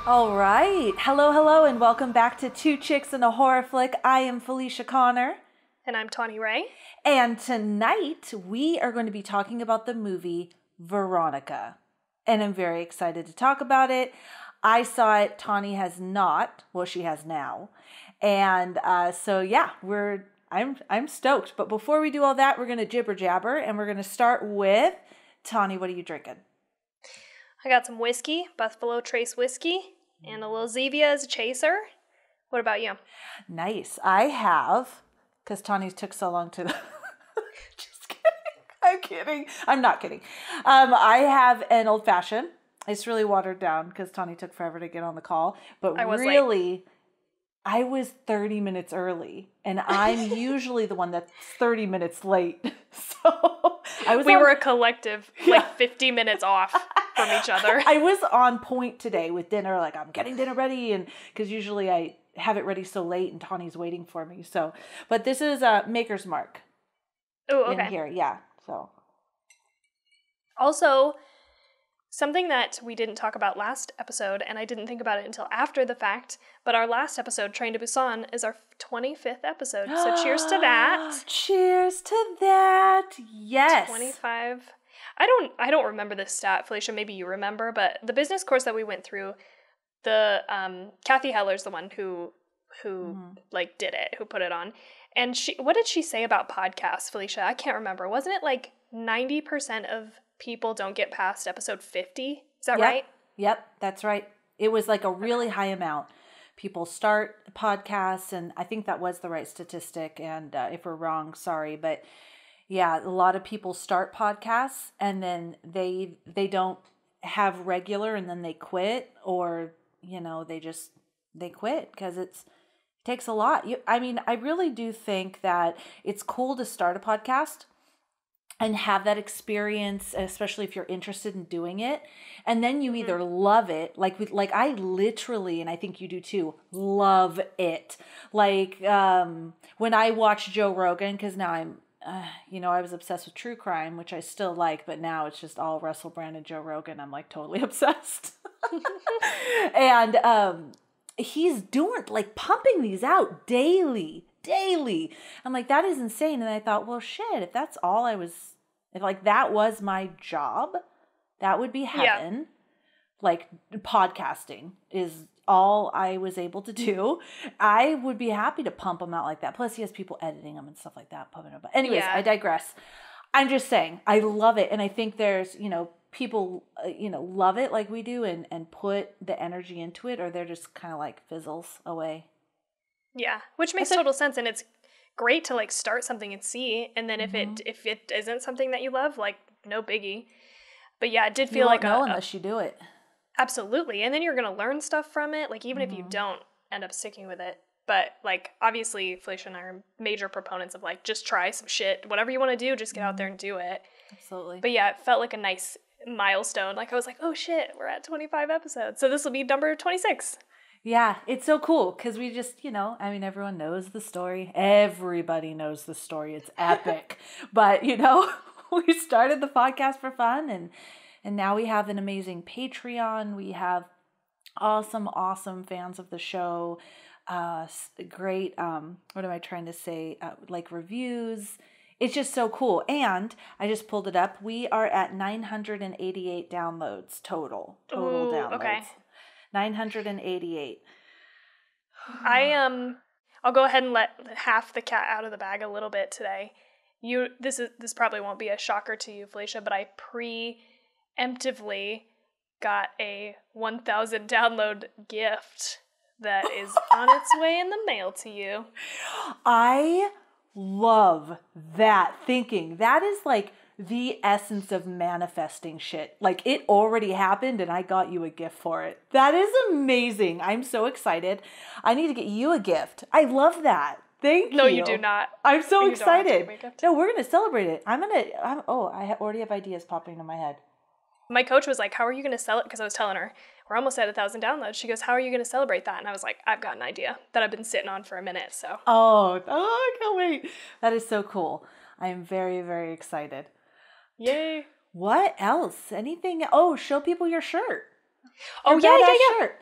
All right. Hello, and welcome back to Two Chicks and a Horror Flick. I am Felicia Connor. And I'm Tawny Ray. And tonight we are going to be talking about the movie Verónica. And I'm very excited to talk about it. I saw it. Tawny has not. Well, she has now. And so yeah, I'm stoked. But before we do all that, we're going to jibber jabber, and we're going to start with Tawny. What are you drinking? I got some whiskey, Buffalo Trace whiskey, and a little Zevia as a chaser. What about you? Nice. I have, because Tawny took so long to... Just kidding. I'm kidding. I'm not kidding. I have an old fashioned. It's really watered down because Tawny took forever to get on the call. But I was 30 minutes early, and I'm usually the one that's 30 minutes late. So we were a collective, 50 minutes off from each other. I was on point today with dinner, like I'm getting dinner ready, and because usually I have it ready so late, and Tawny's waiting for me. So, but this is Maker's Mark. Oh, okay. In here, yeah. So, also, something that we didn't talk about last episode, and I didn't think about it until after the fact, but our last episode, Train to Busan, is our 25th episode. So cheers to that. Cheers to that. Yes. 25. I don't remember this stat, Felicia, maybe you remember, but the business course that we went through, the Kathy Heller's the one who did it, who put it on. And what did she say about podcasts, Felicia? I can't remember. Wasn't it like 90% of people don't get past episode 50? Is that right? Yep, that's right. It was like a really high amount. People start podcasts, and I think that was the right statistic. And if we're wrong, sorry. But yeah, a lot of people start podcasts, and then they don't have regular, and then they quit, or, they quit because it takes a lot. I really do think that it's cool to start a podcast and have that experience, especially if you're interested in doing it. And then you either love it, like I literally, and I think you do too, love it. Like when I watch Joe Rogan, because now I'm, I was obsessed with true crime, which I still like, but now it's just all Russell Brand and Joe Rogan. I'm like totally obsessed. And he's doing, like, pumping these out daily. I'm like, that is insane. And I thought, well, shit, if that's all if that was my job, that would be heaven. Yeah. Like, podcasting is all I was able to do. I would be happy to pump them out like that. Plus, he has people editing them and stuff like that, pumping them. But anyways, I digress. I'm just saying, I love it. And I think there's, people, love it like we do and put the energy into it, or they're just kind of like fizzles away. Yeah, which makes total sense, and it's great to like start something and see, and then if it isn't something that you love, like no biggie. But yeah, it did feel like unless you do it. Absolutely, and then you're gonna learn stuff from it. Like even if you don't end up sticking with it, but like obviously Felicia and I are major proponents of like just try some shit, whatever you want to do, just get out there and do it. Absolutely. But yeah, it felt like a nice milestone. Like I was like, oh shit, we're at 25 episodes, so this will be number 26. Yeah, it's so cool because we just, everyone knows the story. Everybody knows the story. It's epic. But, we started the podcast for fun, and now we have an amazing Patreon. We have awesome fans of the show. Great, what am I trying to say? Like reviews. It's just so cool. And I just pulled it up. We are at 988 downloads total. Total downloads. Okay. 988. I'll go ahead and let half the cat out of the bag a little bit today. This probably won't be a shocker to you, Felicia, but I preemptively got a 1,000 download gift that is on its way in the mail to you. I love that thinking. That is like the essence of manifesting shit. Like it already happened and I got you a gift for it. That is amazing. I'm so excited. I need to get you a gift. I love that. Thank you. No, you do not. I'm so excited. No, we're going to celebrate it. I already have ideas popping into my head. My coach was like, how are you going to sell it? Because I was telling her, we're almost at 1,000 downloads. She goes, how are you going to celebrate that? And I was like, I've got an idea that I've been sitting on for a minute. So. Oh, I can't wait. That is so cool. I am very, very excited. Yay. What else? Anything? Oh, show people your shirt. Oh, yeah. Shirt.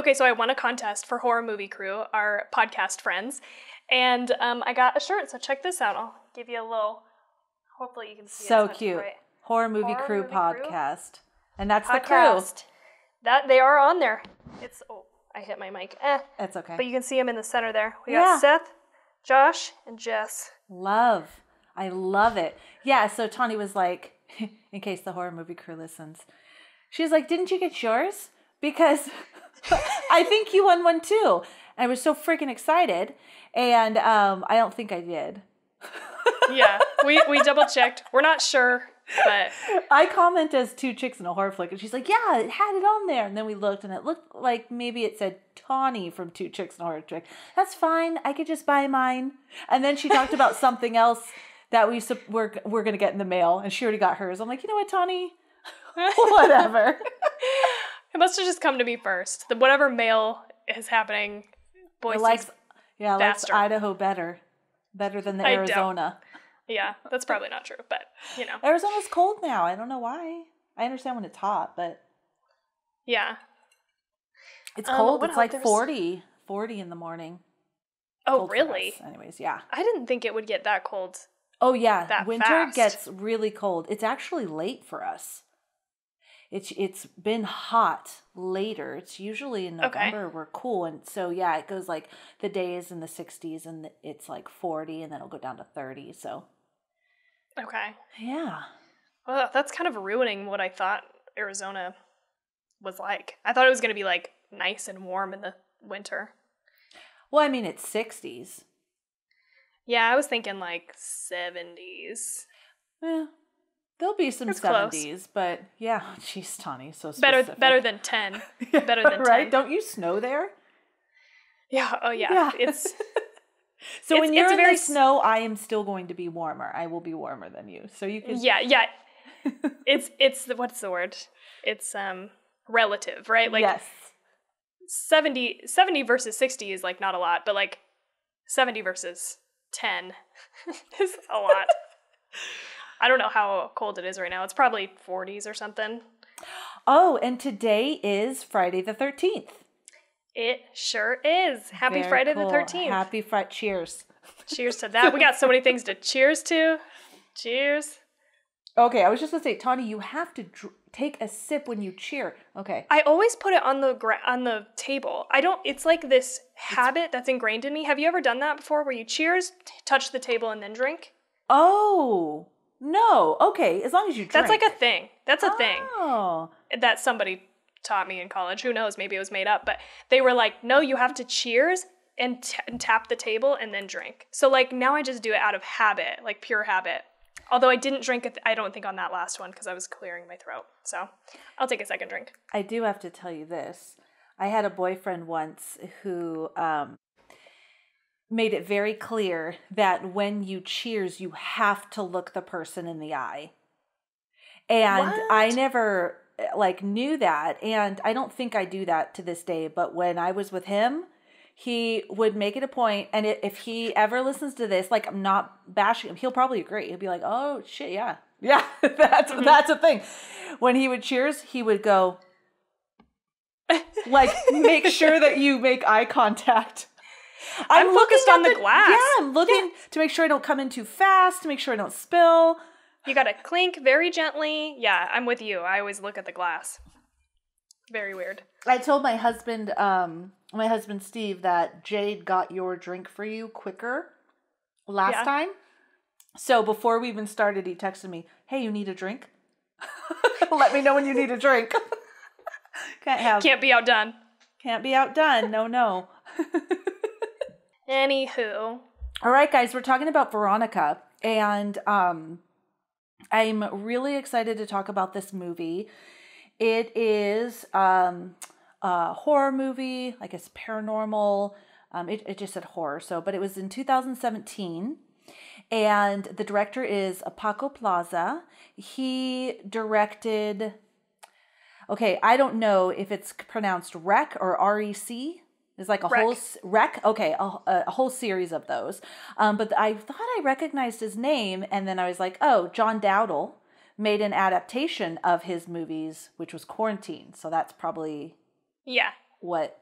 Okay, so I won a contest for Horror Movie Crew, our podcast friends, and I got a shirt. So check this out. I'll give you a little. Hopefully you can see it. So cute. Right. Horror Movie Crew podcast. And that's the crew. That they are on there. It's I hit my mic. That's okay. But you can see them in the center there. We got Seth, Josh, and Jess. I love it. Yeah, so Tawny was like, in case the Horror Movie Crew listens, she was like, didn't you get yours? Because I think you won one too. And I was so freaking excited. And I don't think I did. Yeah, we double checked. We're not sure, but I comment as Two Chicks in a Horror Flick, and she's like, yeah, it had it on there. And then we looked, and it looked like maybe it said Tawny from Two Chicks in a Horror Flick. That's fine. I could just buy mine. And then she talked about something else that we're going to get in the mail, and she already got hers. I'm like, you know what, Tawny? Whatever. It must have just come to me first. Whatever mail is happening, Boise likes Idaho better than the Arizona. Yeah, that's probably not true, but, Arizona's cold now. I don't know why. I understand when it's hot, but... Yeah. It's cold. It's like 40 in the morning. Oh, cold really? Anyways, yeah. I didn't think it would get that cold. Oh, yeah. That Winter fast. Gets really cold. It's actually late for us. It's been hot later. It's usually in November we're cool. And so, yeah, it goes like the day is in the 60s and it's like 40 and then it'll go down to 30. So. Okay. Yeah. Well, that's kind of ruining what I thought Arizona was like. I thought it was going to be like nice and warm in the winter. Well, I mean, it's 60s. Yeah, I was thinking like 70s. Yeah. There'll be some That's 70s, close. But yeah, geez, Tawny, so specific. Better than 10. Yeah, better than 10. Right? Don't you snow there? Yeah. Oh yeah. It's so when you're in the snow, I am still going to be warmer. I will be warmer than you. So you can. Yeah. It's what's the word? It's relative, right? Like yes. 70 versus 60 is like not a lot, but like 70 versus 10 is a lot. I don't know how cold it is right now. It's probably 40s or something. Oh, and today is Friday the 13th. It sure is. Happy Very Friday cool. the 13th. Happy Friday. Cheers. Cheers to that. We got so many things to cheers to. Cheers. Okay, I was just going to say, Tawny, you have to take a sip when you cheer. Okay. I always put it on the table. It's like this habit that's ingrained in me. Have you ever done that before where you cheers, touch the table, and then drink? Oh, no. Okay, as long as you drink. That's like a thing. That's a thing. Oh. That somebody taught me in college. Who knows? Maybe it was made up. But they were like, no, you have to cheers and tap the table and then drink. So like now I just do it out of habit, like pure habit. Although I didn't drink, I don't think on that last one because I was clearing my throat. So I'll take a second drink. I do have to tell you this. I had a boyfriend once who made it very clear that when you cheers, you have to look the person in the eye. And What? I never knew that. And I don't think I do that to this day. But when I was with him, he would make it a point. And if he ever listens to this, like I'm not bashing him, he'll probably agree. He'll be like, oh shit. Yeah. Yeah. That's a thing. When he would cheers, he would go make sure that you make eye contact. I'm focused on the glass. Yeah, I'm looking to make sure I don't come in too fast, to make sure I don't spill. You gotta clink very gently. Yeah, I'm with you. I always look at the glass. Very weird. I told my husband Steve, that Jade got your drink for you quicker last time. So before we even started, he texted me, hey, you need a drink? Let me know when you need a drink. Can't be outdone. Can't be outdone. No. Anywho. All right, guys, we're talking about Verónica, and I'm really excited to talk about this movie. It is a horror movie, I guess paranormal. It just said horror, but it was in 2017, and the director is Paco Plaza. He directed. Okay, I don't know if it's pronounced Rec or R-E-C. It's like a whole Rec. Okay, a whole series of those. But I thought I recognized his name, and then I was like, oh, John Dowdle made an adaptation of his movies, which was Quarantine. So that's probably what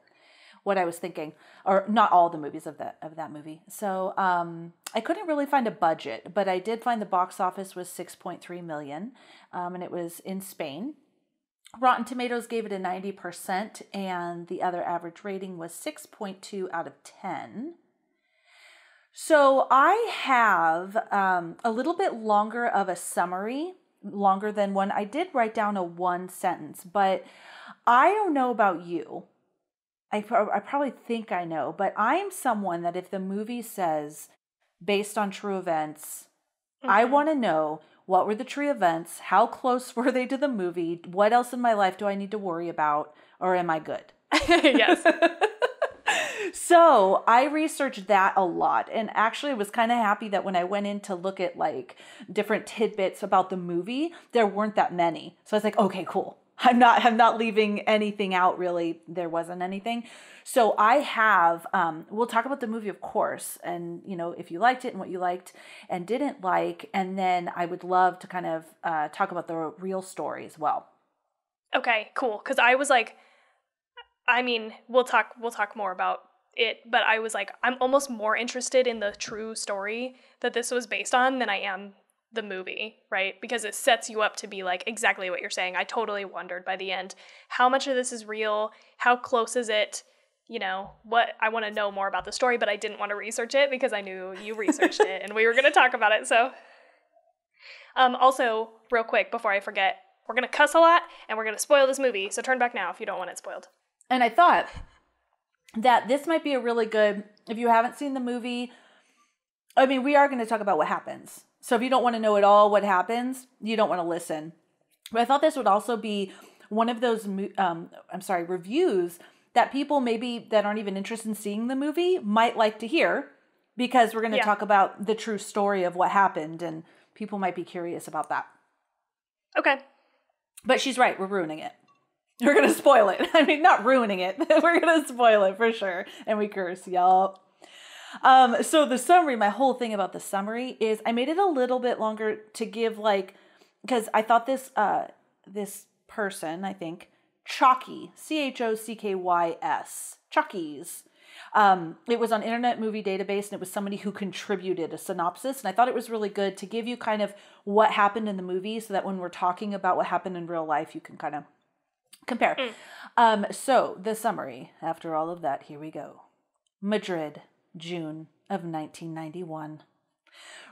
what I was thinking, or not all the movies of that movie. So I couldn't really find a budget, but I did find the box office was 6.3 million, and it was in Spain. Rotten Tomatoes gave it a 90%, and the other average rating was 6.2 out of 10. So I have a little bit longer of a summary, longer than one. I did write down a one sentence, but I don't know about you. I probably think I know, but I'm someone that if the movie says based on true events, I want to know what were the true events, how close were they to the movie, what else in my life do I need to worry about, or am I good? Yes. So I researched that a lot, and actually was kind of happy that when I went in to look at like different tidbits about the movie, there weren't that many. So I was like, okay, cool. I'm not leaving anything out, really. There wasn't anything. So I have, we'll talk about the movie, of course, and, you know, if you liked it and what you liked and didn't like. And then I would love to kind of talk about the real story as well. Okay, cool. Because I was like, I mean, we'll talk more about it, but I was like, I'm almost more interested in the true story that this was based on than I am the movie, right? Because it sets you up to be like exactly what you're saying. I totally wondered by the end, how much of this is real? How close is it? You know, what I want to know more about the story, but I didn't want to research it because I knew you researched it and we were going to talk about it. So, also real quick before I forget, we're going to cuss a lot and we're going to spoil this movie. So turn back now if you don't want it spoiled. And I thought that this might be a really good, if you haven't seen the movie, I mean, we are going to talk about what happens. So if you don't want to know at all what happens, you don't want to listen. But I thought this would also be one of those, reviews that people maybe that aren't even interested in seeing the movie might like to hear, because we're going to talk about the true story of what happened, and people might be curious about that. Okay. But she's right. We're ruining it. We're going to spoil it. I mean, not ruining it. We're going to spoil it for sure. And we curse. Yup. So the summary, my whole thing about the summary is I made it a little bit longer to give like, because I thought this person, I think, Chalky, Chockys, Chalkies. It was on Internet Movie Database, and it was somebody who contributed a synopsis. And I thought it was really good to give you kind of what happened in the movie so that when we're talking about what happened in real life, you can kind of compare. So the summary, after all of that, here we go. Madrid, June of 1991.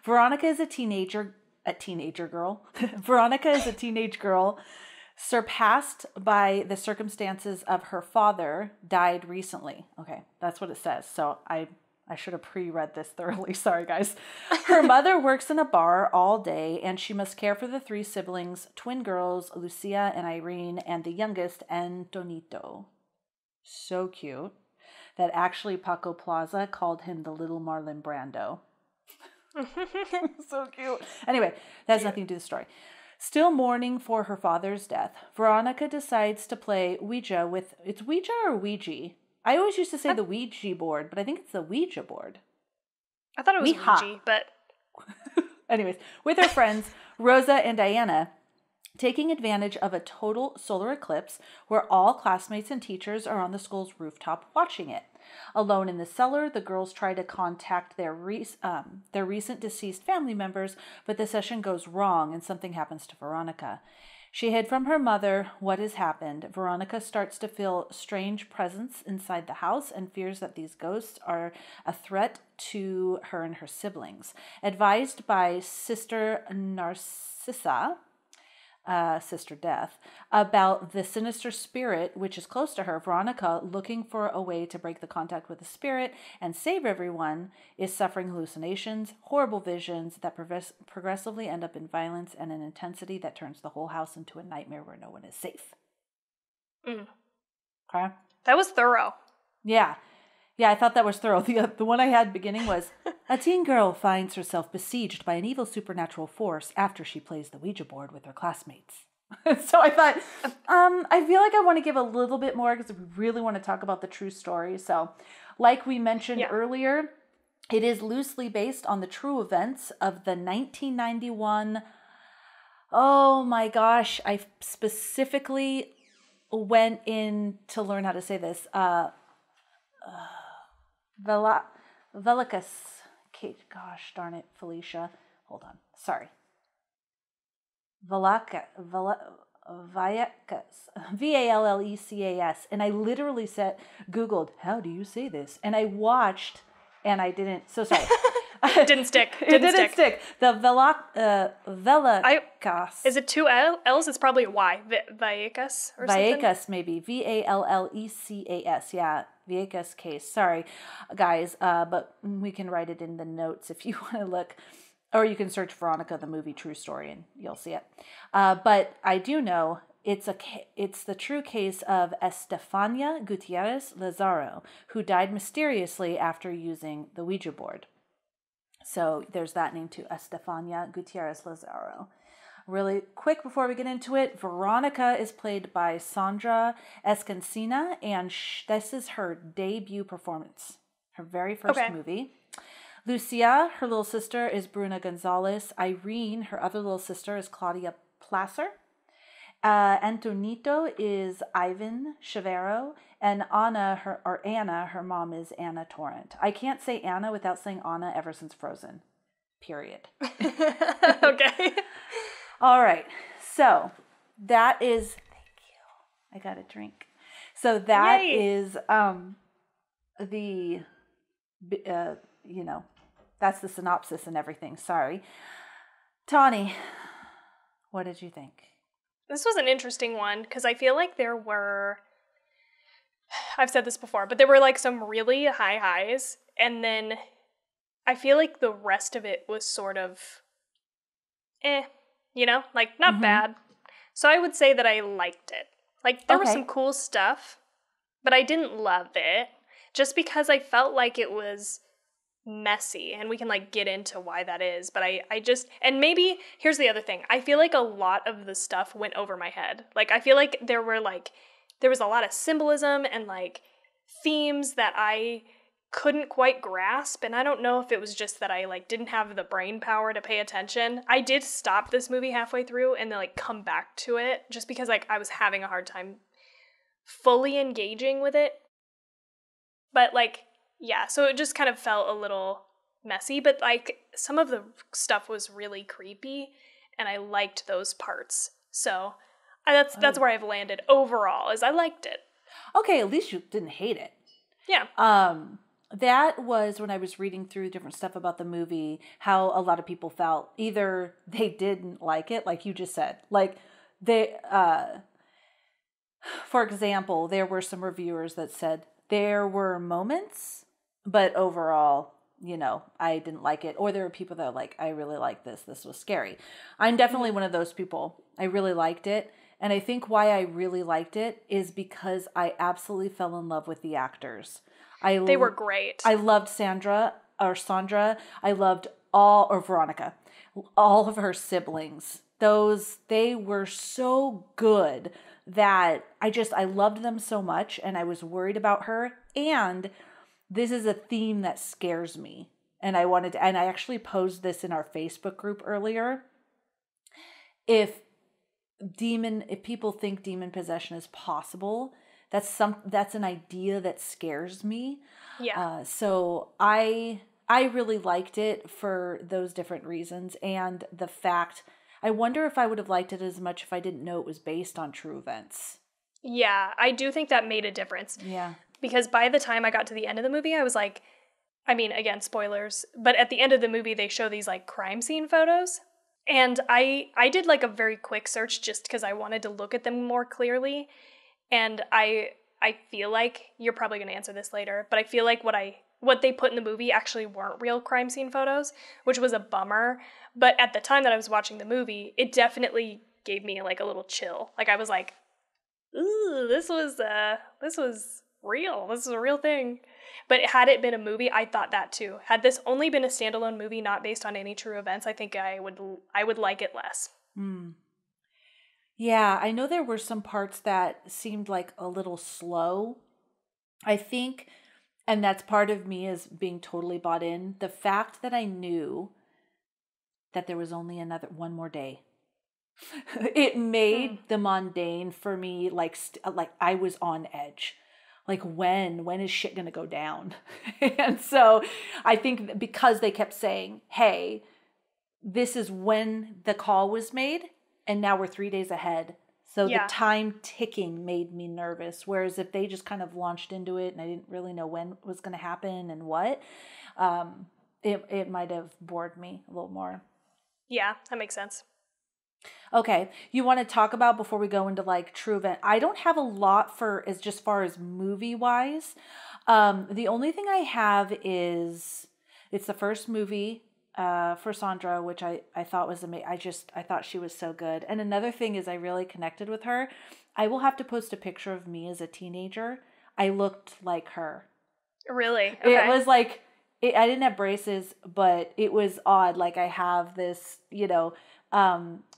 Veronica is a teenage girl. Veronica is a teenage girl surpassed by the circumstances of her father died recently. Okay, that's what it says. So I should have pre-read this thoroughly. Sorry, guys. Her mother works in a bar all day, and she must care for the three siblings, twin girls, Lucia and Irene, and the youngest, Antonito. So cute that actually Paco Plaza called him the little Marlon Brando. So cute. Anyway, that has nothing to do with the story. Still mourning for her father's death, Veronica decides to play Ouija with... It's Ouija or Ouija? I always used to say the Ouija board, but I think it's the Ouija board. I thought it was Ouija, but... Anyways, with her friends, Rosa and Diana, taking advantage of a total solar eclipse where all classmates and teachers are on the school's rooftop watching it. Alone in the cellar, the girls try to contact their recent deceased family members, but the session goes wrong and something happens to Veronica. She hid from her mother what has happened. Veronica starts to feel strange presence inside the house and fears that these ghosts are a threat to her and her siblings. Advised by Sister Narcissa, Sister Death, about the sinister spirit which is close to her, Veronica, looking for a way to break the contact with the spirit and save everyone, is suffering hallucinations, horrible visions that progressively end up in violence and an intensity that turns the whole house into a nightmare where no one is safe. Okay? That was thorough. Yeah. Yeah, I thought that was thorough. The one I had beginning was, a teen girl finds herself besieged by an evil supernatural force after she plays the Ouija board with her classmates. So I thought, I feel like I want to give a little bit more because we really want to talk about the true story. So like we mentioned earlier, it is loosely based on the true events of the 1991. Oh my gosh, I specifically went in to learn how to say this. Velicus. Kate, gosh darn it, Felicia. Hold on. Sorry. Vallecas. Vallecas. And I literally Googled, how do you say this? And I watched, and I didn't. So sorry. Didn't stick. It didn't stick. The Vallecas. Is it two L's? It's probably a Y. Vallecas or something? Vallecas, maybe. Vallecas. Yeah. Vallecas case. Sorry, guys. But we can write it in the notes if you want to look. Or you can search Veronica, the movie True Story, and you'll see it. But I do know it's the true case of Estefania Gutierrez Lazaro, who died mysteriously after using the Ouija board. So there's that name too, Estefania Gutierrez Lazaro. Really quick before we get into it, Veronica is played by Sandra Escancina, and this is her debut performance, her very first movie. Lucia, her little sister, is Bruna Gonzalez. Irene, her other little sister, is Claudia Placer. Antonito is Ivan Chavero. And Anna, her mom is Anna Torrent. I can't say Anna without saying Anna ever since Frozen. Period. Okay. All right. So that is, thank you. I got a drink. So that is that's the synopsis and everything. Sorry. Tawny, what did you think? This was an interesting one because I feel like there were, I've said this before, but there were like some really high highs, and then I feel like the rest of it was sort of like not bad. So I would say that I liked it. Like there was some cool stuff, but I didn't love it just because I felt like it was messy, and we can like get into why that is, but I just, and maybe here's the other thing, I feel like a lot of the stuff went over my head. Like I feel like there was a lot of symbolism and like themes that I couldn't quite grasp, and I don't know if it was just that I like didn't have the brain power to pay attention. I did stop this movie halfway through and then like come back to it just because like I was having a hard time fully engaging with it. But like yeah, so it just kind of felt a little messy, but like some of the stuff was really creepy, and I liked those parts. So that's where I've landed overall, is I liked it. Okay, at least you didn't hate it. Yeah. That was when I was reading through different stuff about the movie, how a lot of people felt. Either they didn't like it, like you just said. Like they, for example, there were some reviewers that said there were moments, but overall, I didn't like it. Or there were people that are like, I really like this. This was scary. I'm definitely one of those people. I really liked it. And I think why I really liked it is because I absolutely fell in love with the actors. They were great. I loved Sandra. I loved Veronica. All of her siblings. They were so good that I loved them so much, and I was worried about her. And this is a theme that scares me. And I actually posed this in our Facebook group earlier. If people think demon possession is possible, that's an idea that scares me. Yeah. So I really liked it for those different reasons, and the fact, I wonder if I would have liked it as much if I didn't know it was based on true events. Yeah, I do think that made a difference. Yeah. Because by the time I got to the end of the movie, I was like, I mean, again, spoilers, but at the end of the movie, they show these like crime scene photos. And I did like a very quick search just because I wanted to look at them more clearly. And I feel like, you're probably going to answer this later, but I feel like what they put in the movie actually weren't real crime scene photos, which was a bummer. But at the time that I was watching the movie, it definitely gave me like a little chill. Like I was like, ooh, this was real. This is a real thing. But had it been a movie, I thought that too. Had this only been a standalone movie, not based on any true events, I think I would like it less. Yeah, I know there were some parts that seemed like a little slow. I think, and that's part of me as being totally bought in, the fact that I knew that there was only one more day. It made the mundane for me like I was on edge. Like when is shit going to go down? And so I think because they kept saying, hey, this is when the call was made and now we're 3 days ahead. So the time ticking made me nervous. Whereas if they just kind of launched into it and I didn't really know when it was going to happen and what, it might have bored me a little more. Yeah, that makes sense. Okay, you want to talk about before we go into like true event? I don't have a lot for as just far as movie wise. The only thing I have is it's the first movie for Sandra, which I thought was amazing. I thought she was so good. And another thing is I really connected with her. I will have to post a picture of me as a teenager. I looked like her. Really? Okay. It was like I didn't have braces, but it was odd. Like I have this,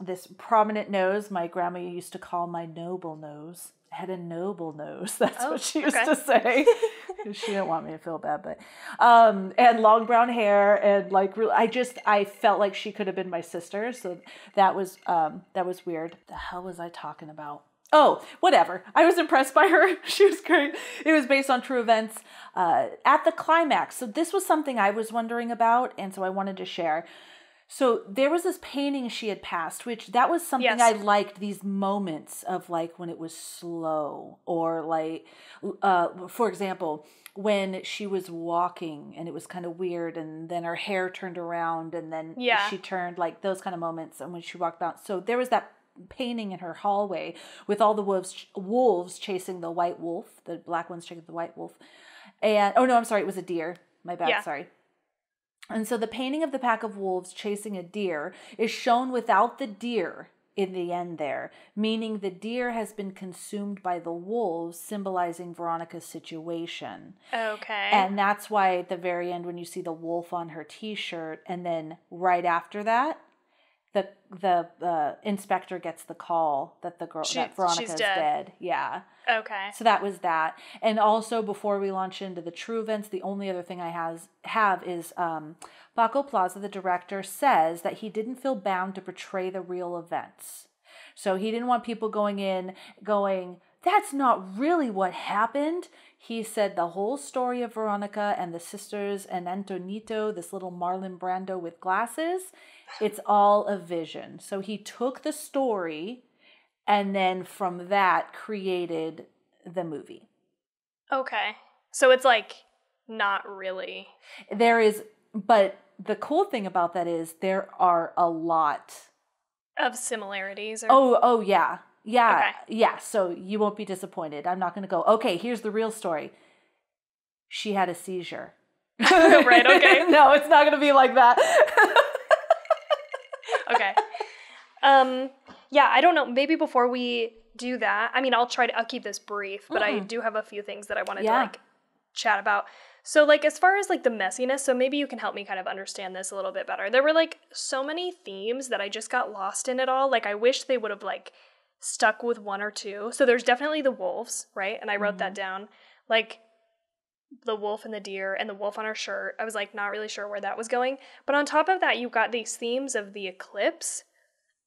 this prominent nose. My grandma used to call my noble nose. I had a noble nose. That's what she used to say. She didn't want me to feel bad, but and long brown hair and like I felt like she could have been my sister. So that was weird. The hell was I talking about? Oh, whatever. I was impressed by her. She was great. It was based on true events at the climax. So this was something I was wondering about, and so I wanted to share. So there was this painting she had passed, which that was something I liked, these moments of like when it was slow or like, for example, when she was walking and it was kind of weird and then her hair turned around and then she turned, like those kind of moments. And when she walked out, so there was that painting in her hallway with all the wolves chasing the white wolf, the black ones chasing the white wolf. And, oh no, I'm sorry, it was a deer. My bad, sorry. And so the painting of the pack of wolves chasing a deer is shown without the deer in the end there, meaning the deer has been consumed by the wolves, symbolizing Veronica's situation. Okay. And that's why at the very end when you see the wolf on her t-shirt and then right after that, the inspector gets the call that that Veronica's dead. Yeah. Okay. So that was that. And also before we launch into the true events, the only other thing I have is Paco Plaza, the director, says that he didn't feel bound to portray the real events. So he didn't want people going, that's not really what happened. He said the whole story of Veronica and the sisters and Antonito, this little Marlon Brando with glasses, it's all a vision. So he took the story and then from that created the movie. Okay. So it's like not really. There is, but the cool thing about that is there are a lot of similarities. Or... Oh yeah. Yeah. Okay. Yeah. So you won't be disappointed. I'm not going to go, okay, here's the real story. She had a seizure. Right. Okay. No, it's not going to be like that. Okay. Yeah, I don't know. Maybe before we do that, I mean, I'll keep this brief, but I do have a few things that I wanted to like chat about. So like, as far as like the messiness, so maybe you can help me kind of understand this a little bit better. There were like so many themes that I just got lost in it all. Like I wish they would have like stuck with one or two. So there's definitely the wolves, right? And I wrote that down. Like the wolf and the deer and the wolf on her shirt. I was like not really sure where that was going. But on top of that, you've got these themes of the eclipse,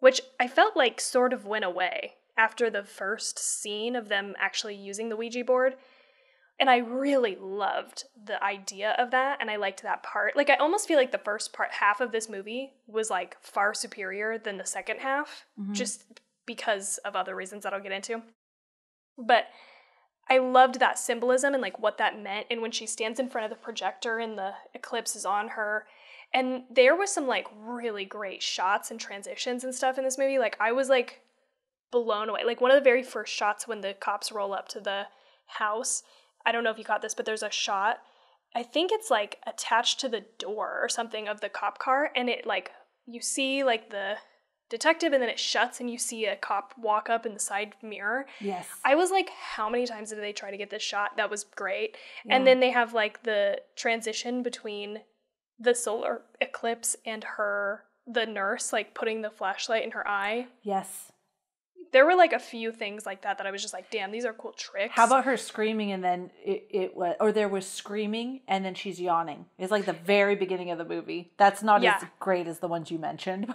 which I felt like sort of went away after the first scene of them actually using the Ouija board. And I really loved the idea of that, and I liked that part. Like, I almost feel like the first half of this movie was, like, far superior than the second half, just because of other reasons that I'll get into. But I loved that symbolism and, like, what that meant, and when she stands in front of the projector and the eclipse is on her, and there was some, like, really great shots and transitions and stuff in this movie. Like, I was, like, blown away. Like, one of the very first shots when the cops roll up to the house, I don't know if you caught this, but there's a shot, I think it's, like, attached to the door or something of the cop car, and it, like, you see, like, the detective, and then it shuts, and you see a cop walk up in the side mirror. Yes. I was like, how many times did they try to get this shot? That was great. Yeah. And then they have, like, the transition between the solar eclipse and the nurse, like, putting the flashlight in her eye. Yes. There were, like, a few things like that I was just like, damn, these are cool tricks. How about her screaming and then there was screaming and then she's yawning. It's like the very beginning of the movie. That's not as great as the ones you mentioned.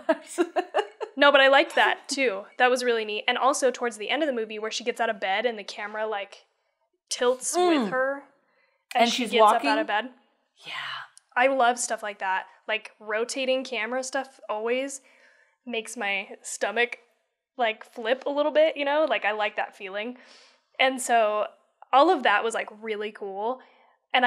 No, but I liked that, too. That was really neat. And also towards the end of the movie where she gets out of bed and the camera, like, tilts with her and she she's gets walking? up out of bed. Yeah. I love stuff like that. Like rotating camera stuff always makes my stomach like flip a little bit, you know? Like I like that feeling. And so all of that was like really cool. And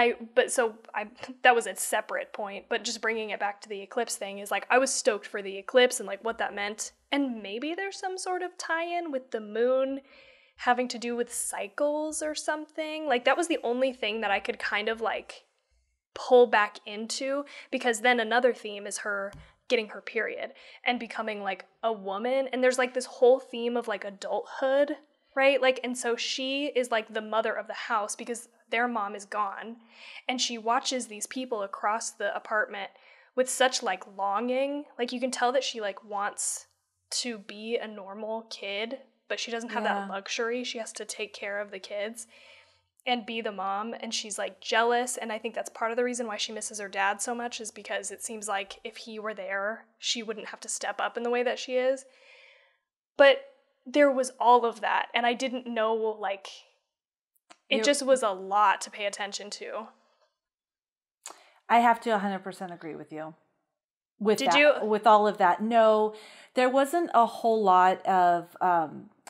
that was a separate point, but just bringing it back to the eclipse thing is like I was stoked for the eclipse and like what that meant. And maybe there's some sort of tie-in with the moon having to do with cycles or something. Like that was the only thing that I could kind of like pull back into, because then another theme is her getting her period and becoming like a woman, and there's like this whole theme of like adulthood, right? Like, and so she is like the mother of the house because their mom is gone, and she watches these people across the apartment with such like longing. Like you can tell that she like wants to be a normal kid, but she doesn't have that luxury. She has to take care of the kids and be the mom, and she's like jealous, and I think that's part of the reason why she misses her dad so much, is because it seems like if he were there, she wouldn't have to step up in the way that she is. But there was all of that, and I didn't know, like, it just was a lot to pay attention to. I have to 100% agree with you. With all of that. No, there wasn't a whole lot of,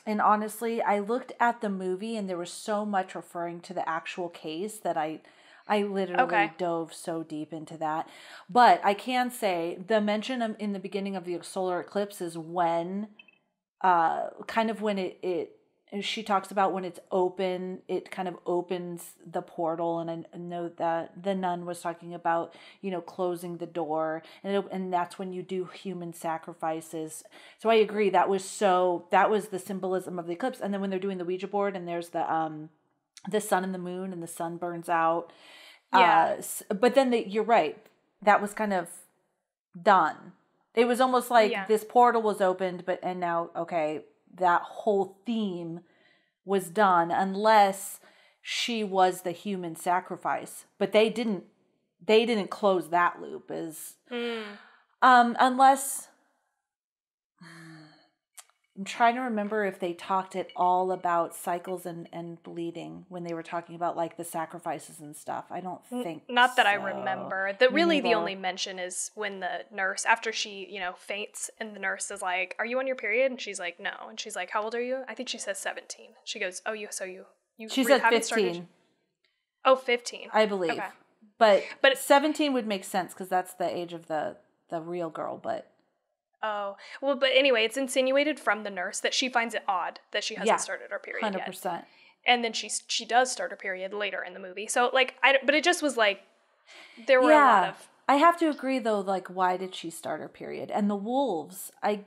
and honestly, I looked at the movie and there was so much referring to the actual case that I literally dove so deep into that. But I can say the mention in the beginning of the solar eclipse is when, kind of when she talks about when it's open, it kind of opens the portal. And I know that the nun was talking about, closing the door, and that's when you do human sacrifices. So I agree. That was the symbolism of the eclipse. And then when they're doing the Ouija board and there's the sun and the moon and the sun burns out. Yeah. But then you're right. That was kind of done. It was almost like this portal was opened, and now, okay, that whole theme was done, unless she was the human sacrifice. But they didn't close that loop, unless I'm trying to remember if they talked at all about cycles and bleeding when they were talking about like the sacrifices and stuff. I don't think not that I remember. The only mention is when the nurse, after she, faints, and the nurse is like, "Are you on your period?" And she's like, "No." And she's like, "How old are you?" I think she says 17. She goes, "Oh, you she said 15. Oh, 15. I believe. Okay. But 17 would make sense because that's the age of the real girl, but oh, well, but anyway, it's insinuated from the nurse that she finds it odd that she hasn't started her period 100%. yet. And then she does start her period later in the movie. So, like, but it just was like, there were a lot of... I have to agree, though, like, why did she start her period? And the wolves, I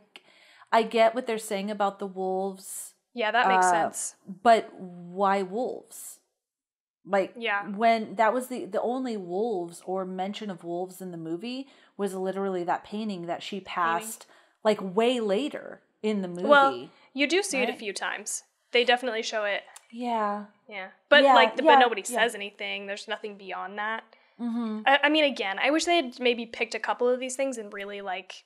get what they're saying about the wolves. Yeah, that makes sense. But why wolves? Like, when that was the only wolves or mention of wolves in the movie was literally that painting that she passed like way later in the movie. Well, you do see it a few times. They definitely show it. Yeah. Yeah. But but nobody says anything. There's nothing beyond that. Mm-hmm. I mean, again, I wish they had maybe picked a couple of these things and really like,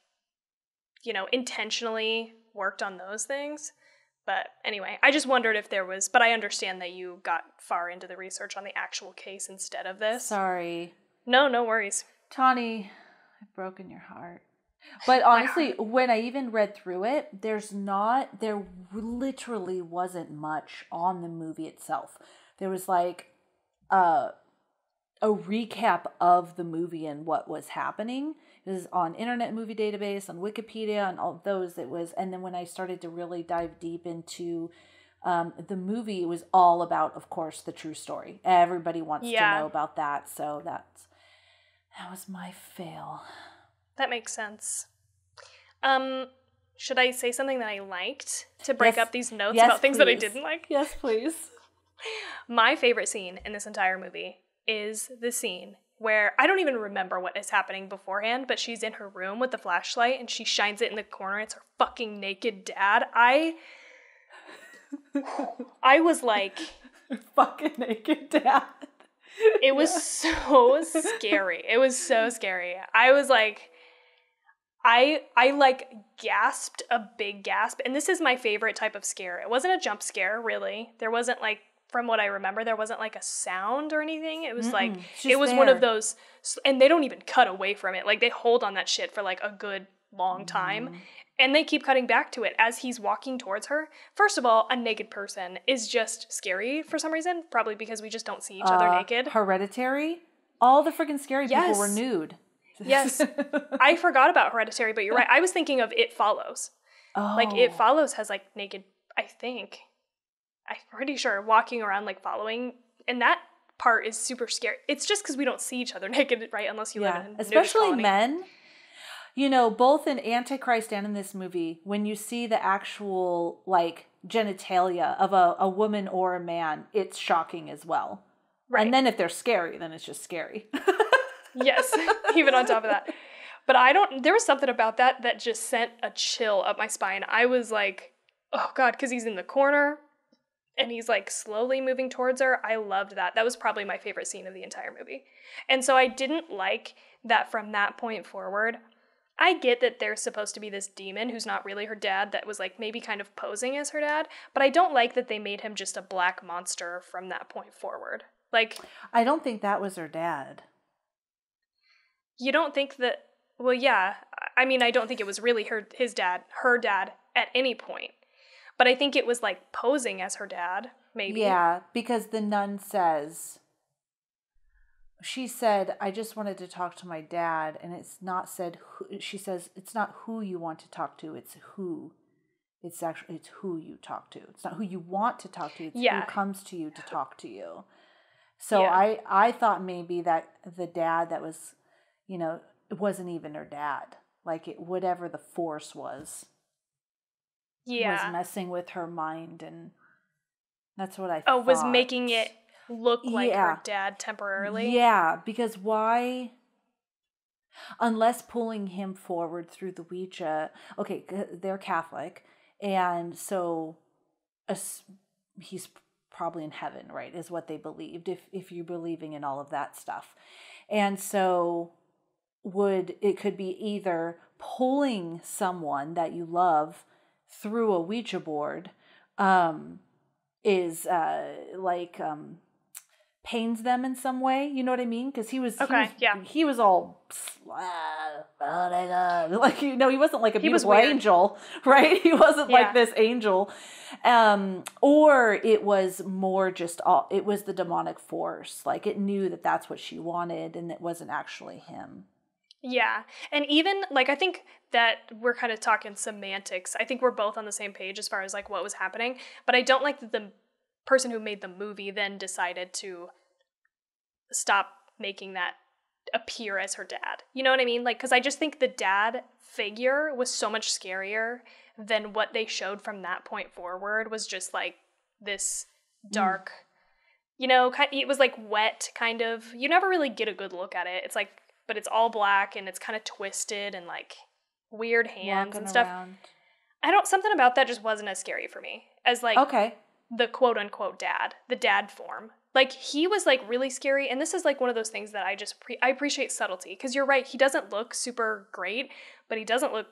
intentionally worked on those things. But anyway, I just wondered if there was, but I understand that you got far into the research on the actual case instead of this. Sorry. No worries. Tawny, I've broken your heart. But honestly, when I even read through it, there literally wasn't much on the movie itself. There was like a recap of the movie and what was happening. It was on Internet Movie Database, on Wikipedia, and all those. And then when I started to really dive deep into the movie, it was all about, of course, the true story. Everybody wants to know about that, so that was my fail. That makes sense. Should I say something that I liked to break up these notes about things that I didn't like? Yes, please. My favorite scene in this entire movie is the scene where I don't even remember what is happening beforehand, but she's in her room with the flashlight and she shines it in the corner. It's her fucking naked dad. I was like... fucking naked dad. It was so scary. It was so scary. I was like... I like gasped a big gasp, and this is my favorite type of scare. It wasn't a jump scare, really. There wasn't like from what I remember, there wasn't like a sound or anything. It was like, It's it just was one of there. those, and they don't even cut away from it. Like they hold on that shit for like a good long time. And they keep cutting back to it as he's walking towards her. First of all, a naked person is just scary for some reason. Probably because we just don't see each other naked. Hereditary? All the freaking scary people were nude. Yes. I forgot about Hereditary, but you're right. I was thinking of It Follows. Oh. Like, It Follows has, like, naked, I think. I'm pretty sure, walking around, like, following. And that part is super scary. It's just because we don't see each other naked, right? Unless you live in a nudist especially colony. men. You know, both in Antichrist and in this movie, when you see the actual, like, genitalia of a woman or a man, it's shocking as well. Right. And then if they're scary, then it's just scary. Yes, even on top of that. But there was something about that just sent a chill up my spine. I was like, oh God, because he's in the corner and he's like slowly moving towards her. I loved that. That was probably my favorite scene of the entire movie. And so I didn't like that from that point forward. I get that there's supposed to be this demon who's not really her dad that was like maybe kind of posing as her dad, but I don't like that they made him just a black monster from that point forward. Like, I don't think that was her dad. You don't think that, well, yeah. I mean, I don't think it was really her dad at any point. But I think it was like posing as her dad, maybe. Yeah, because the nun says, she said, I just wanted to talk to my dad. And it's not said, she says, it's not who you want to talk to, it's who. It's who you talk to. It's not who you want to talk to, it's who comes to you to talk to you. So I thought maybe that the dad that was, you know, it wasn't even her dad. Like, whatever the force was messing with her mind, and that's what I thought. Oh, was making it look like her dad temporarily? Yeah, because why? Unless pulling him forward through the Ouija. Okay, they're Catholic, and so he's probably in heaven, right, is what they believed, if you're believing in all of that stuff. And so it could be either pulling someone that you love through a Ouija board pains them in some way, you know what I mean? Because he was all like, you know, he wasn't like a beautiful angel, right? He wasn't like this angel, or it was more just it was the demonic force, like it knew that that's what she wanted, and it wasn't actually him. Yeah, and even like I think that we're kind of talking semantics. I think we're both on the same page as far as like what was happening, but I don't like that the person who made the movie then decided to stop making that appear as her dad. You know what I mean? Like, because I just think the dad figure was so much scarier than what they showed from that point forward was just like this dark, you know, it was like wet kind of. You never really get a good look at it. It's like, but it's all black and it's kind of twisted and like weird hands and stuff. Something about that just wasn't as scary for me as like the quote unquote dad, the dad form. Like he was like really scary, and this is like one of those things that I appreciate subtlety, because you're right, he doesn't look super great, but he doesn't look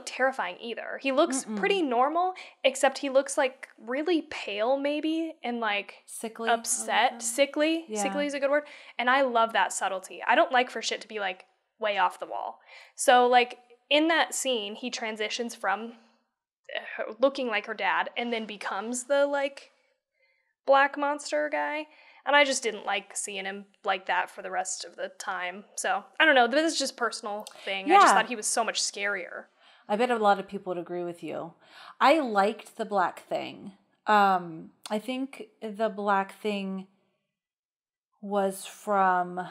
terrifying either. He looks pretty normal, except he looks like really pale maybe and like sickly, upset, sickly. Yeah. Sickly is a good word. And I love that subtlety. I don't like for shit to be like way off the wall. So like in that scene, he transitions from looking like her dad and then becomes the like black monster guy. And I just didn't like seeing him like that for the rest of the time. So, I don't know. This is just a personal thing. Yeah. I just thought he was so much scarier. I bet a lot of people would agree with you. I liked the black thing. I think the black thing was from...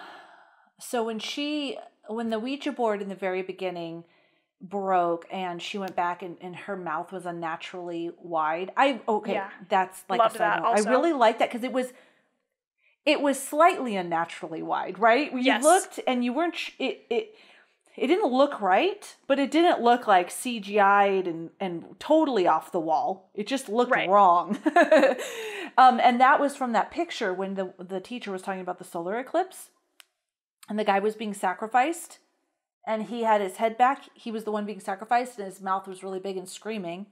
So when the Ouija board in the very beginning broke and she went back and her mouth was unnaturally wide. That's like loved that also. I really liked that because it was slightly unnaturally wide, right? You looked and you weren't, it didn't look right, but it didn't look like CGI'd and totally off the wall. It just looked wrong. And that was from that picture when the teacher was talking about the solar eclipse and the guy was being sacrificed and he had his head back. He was the one being sacrificed and his mouth was really big and screaming.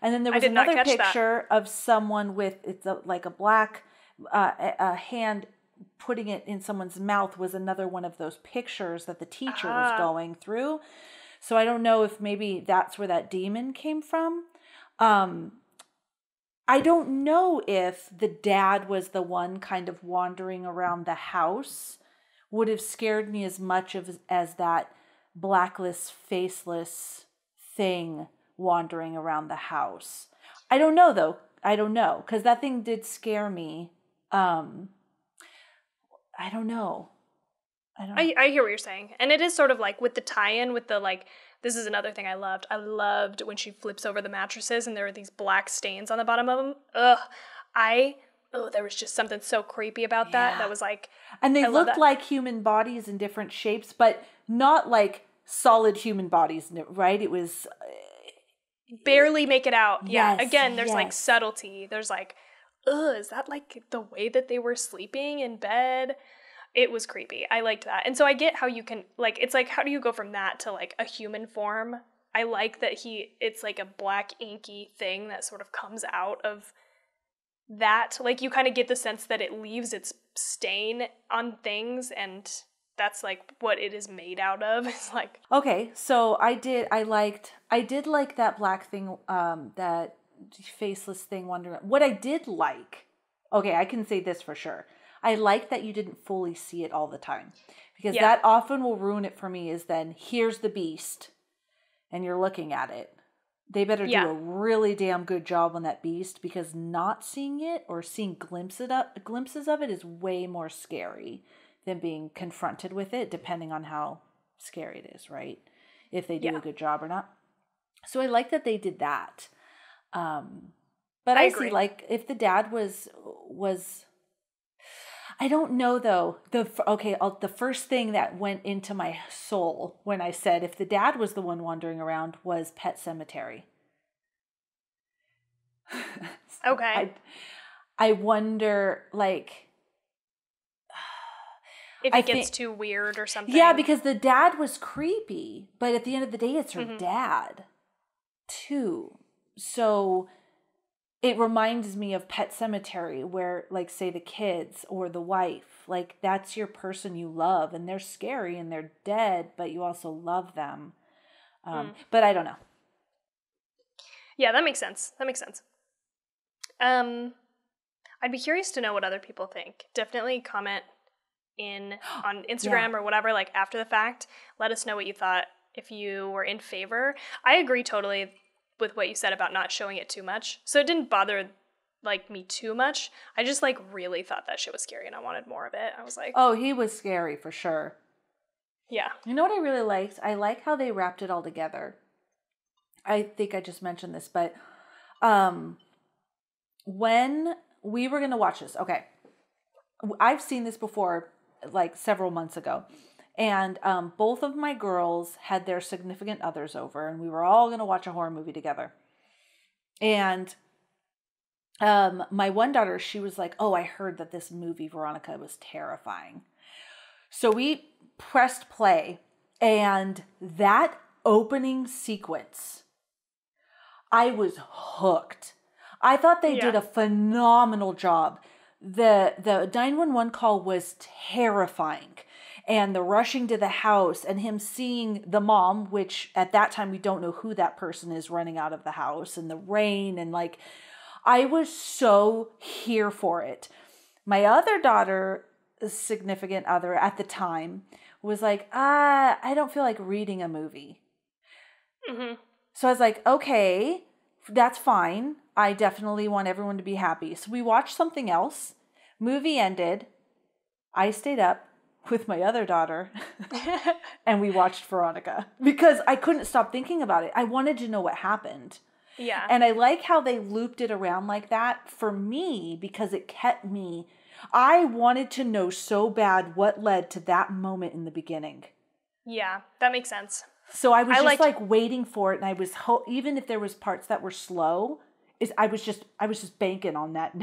And then there was another picture of someone with, like a black a hand putting it in someone's mouth was another one of those pictures that the teacher was going through. So I don't know if maybe that's where that demon came from. I don't know if the dad was the one kind of wandering around the house would have scared me as much as that blackless, faceless thing wandering around the house. I don't know, though. I don't know. Because that thing did scare me. I don't know. I hear what you're saying. And it is sort of like with the tie-in with the like, this is another thing I loved. I loved when she flips over the mattresses and there are these black stains on the bottom of them. There was just something so creepy about that. That was like, and they looked like human bodies in different shapes, but not like solid human bodies, right? It was barely make it out. Yeah. Again, there's like subtlety. There's like, is that like the way that they were sleeping in bed? It was creepy. I liked that. And so I get how you can, like, it's like, how do you go from that to like a human form? I like that it's like a black inky thing that sort of comes out of that. Like, you kind of get the sense that it leaves its stain on things, and that's like what it is made out of. It's like, okay, so I did like that black thing, that faceless thing wandering. What I did like, okay, I can say this for sure. I like that you didn't fully see it all the time, because that often will ruin it for me. Is then here's the beast and you're looking at it. They better do a really damn good job on that beast, because not seeing it or seeing glimpses of it is way more scary than being confronted with it, depending on how scary it is, right? If they do a good job or not. So I like that they did that. But I see, like, if the dad was I don't know, though. The first thing that went into my soul when I said if the dad was the one wandering around was Pet Cemetery. Okay. I wonder, like, if it gets too weird or something. Yeah, because the dad was creepy, but at the end of the day, it's her dad, too. So it reminds me of Pet Cemetery, where, like, say the kids or the wife, like, that's your person you love, and they're scary and they're dead, but you also love them. But I don't know. Yeah, that makes sense. I'd be curious to know what other people think. Definitely comment on Instagram or whatever, like, after the fact. Let us know what you thought, if you were in favor. I agree totally with what you said about not showing it too much. So it didn't bother like me too much. I just like really thought that shit was scary and I wanted more of it. I was like, oh, he was scary for sure. Yeah. You know what I really liked? I like how they wrapped it all together. I think I just mentioned this, but when we were going to watch this, okay, I've seen this before, like several months ago. And both of my girls had their significant others over, and we were all going to watch a horror movie together. And my one daughter, she was like, oh, I heard that this movie, Veronica, was terrifying. So we pressed play, and that opening sequence, I was hooked. I thought they did a phenomenal job. The 911 call was terrifying. And the rushing to the house and him seeing the mom, which at that time we don't know who that person is, running out of the house, and the rain, and like, I was so here for it. My other daughter, significant other at the time, was like, I don't feel like reading a movie. Mm-hmm. So I was like, okay, that's fine. I definitely want everyone to be happy. So we watched something else. Movie ended. I stayed up with my other daughter and we watched Veronica because I couldn't stop thinking about it. I wanted to know what happened. Yeah. And I like how they looped it around like that for me, because it kept me. I wanted to know so bad what led to that moment in the beginning. Yeah, that makes sense. So I was like waiting for it, and I was even if there was parts that were slow, I was just banking on that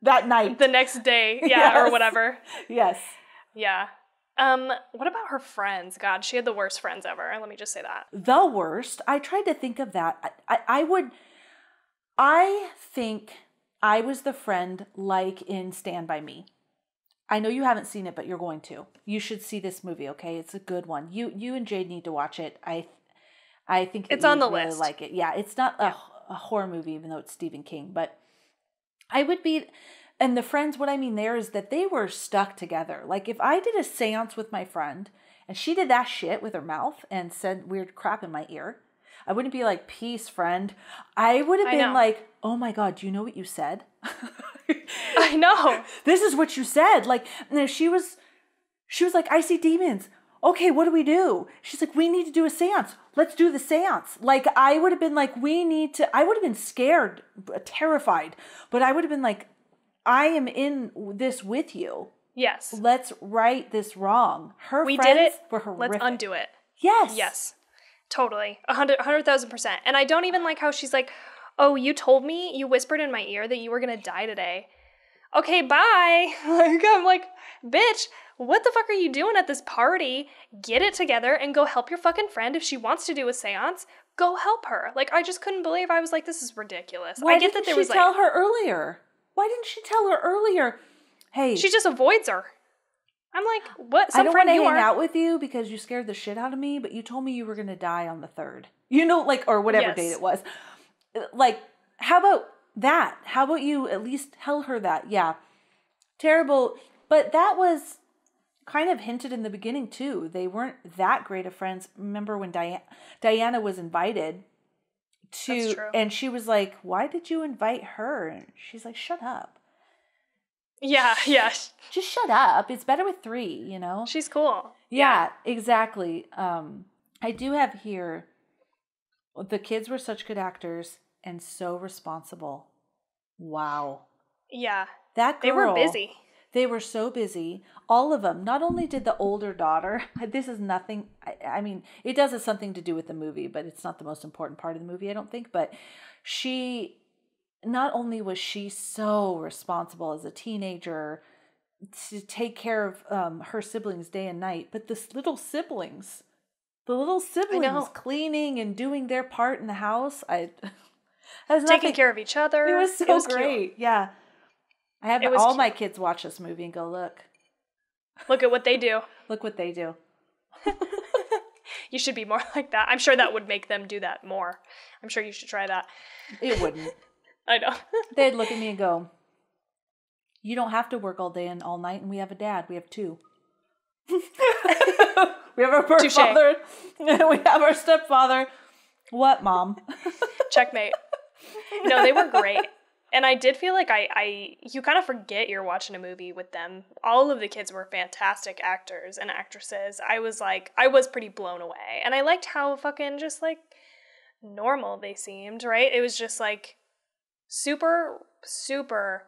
that night. The next day, yeah, or whatever. Yes. Yeah. What about her friends? God, she had the worst friends ever. Let me just say that. The worst. I tried to think of that. I think I was the friend like in Stand By Me. I know you haven't seen it, but you're going to. You should see this movie, okay? It's a good one. You and Jade need to watch it. I think it's on the really list. Like it. Yeah, it's not a horror movie, even though it's Stephen King, but I would be. And the friends, what I mean there is that they were stuck together. Like if I did a seance with my friend and she did that shit with her mouth and said weird crap in my ear, I wouldn't be like, peace, friend. I would have been like, oh my God, do you know what you said? I know. This is what you said. Like, and she was like, I see demons. Okay, what do we do? She's like, we need to do a seance. Let's do the seance. Like, I would have been like, I would have been scared, terrified, but I would have been like, I am in this with you. Yes. Let's right this wrong. We did it. Were horrific. Let's undo it. Yes. Yes. Totally. 100,000%. And I don't even like how she's like, oh, you told me, you whispered in my ear that you were going to die today. Okay, bye. Like, I'm like, bitch, what the fuck are you doing at this party? Get it together and go help your fucking friend. If she wants to do a seance, go help her. Like, I just couldn't believe. I was like, this is ridiculous. Why I get didn't that there she was tell her earlier? Why didn't she tell her earlier? Hey. She just avoids her. I'm like, what? I don't want to hang out with you because you scared the shit out of me, but you told me you were going to die on the 3rd. You know, like, or whatever date it was. Like, how about that? How about you at least tell her that? Yeah. Terrible. But that was kind of hinted in the beginning, too. They weren't that great of friends. Remember when Diana was invited to, That's true. And she was like, why did you invite her? And she's like, shut up. Yeah. Just shut up. It's better with 3, you know? She's cool. Yeah, exactly. I do have here, the kids were such good actors and so responsible. Wow. Yeah. That girl. They were busy. They were so busy. All of them. Not only did the older daughter, this is nothing, I mean, it does have something to do with the movie, but it's not the most important part of the movie, I don't think. But not only was she so responsible as a teenager to take care of her siblings day and night, but the little siblings cleaning and doing their part in the house, taking care of each other. It was so great. Cute. Yeah. I have all my kids watch this movie and go, look at what they do. Look what they do. You should be more like that. I'm sure that would make them do that more. I'm sure you should try that. It wouldn't. I know. They'd look at me and go, you don't have to work all day and all night, and we have a dad. We have 2. We have our birth father, and we have our stepfather. What, Mom? Checkmate. No, they were great. And I did feel like you kind of forget you're watching a movie with them. All of the kids were fantastic actors and actresses. I was pretty blown away. And I liked how fucking just like normal they seemed, right? It was just like super, super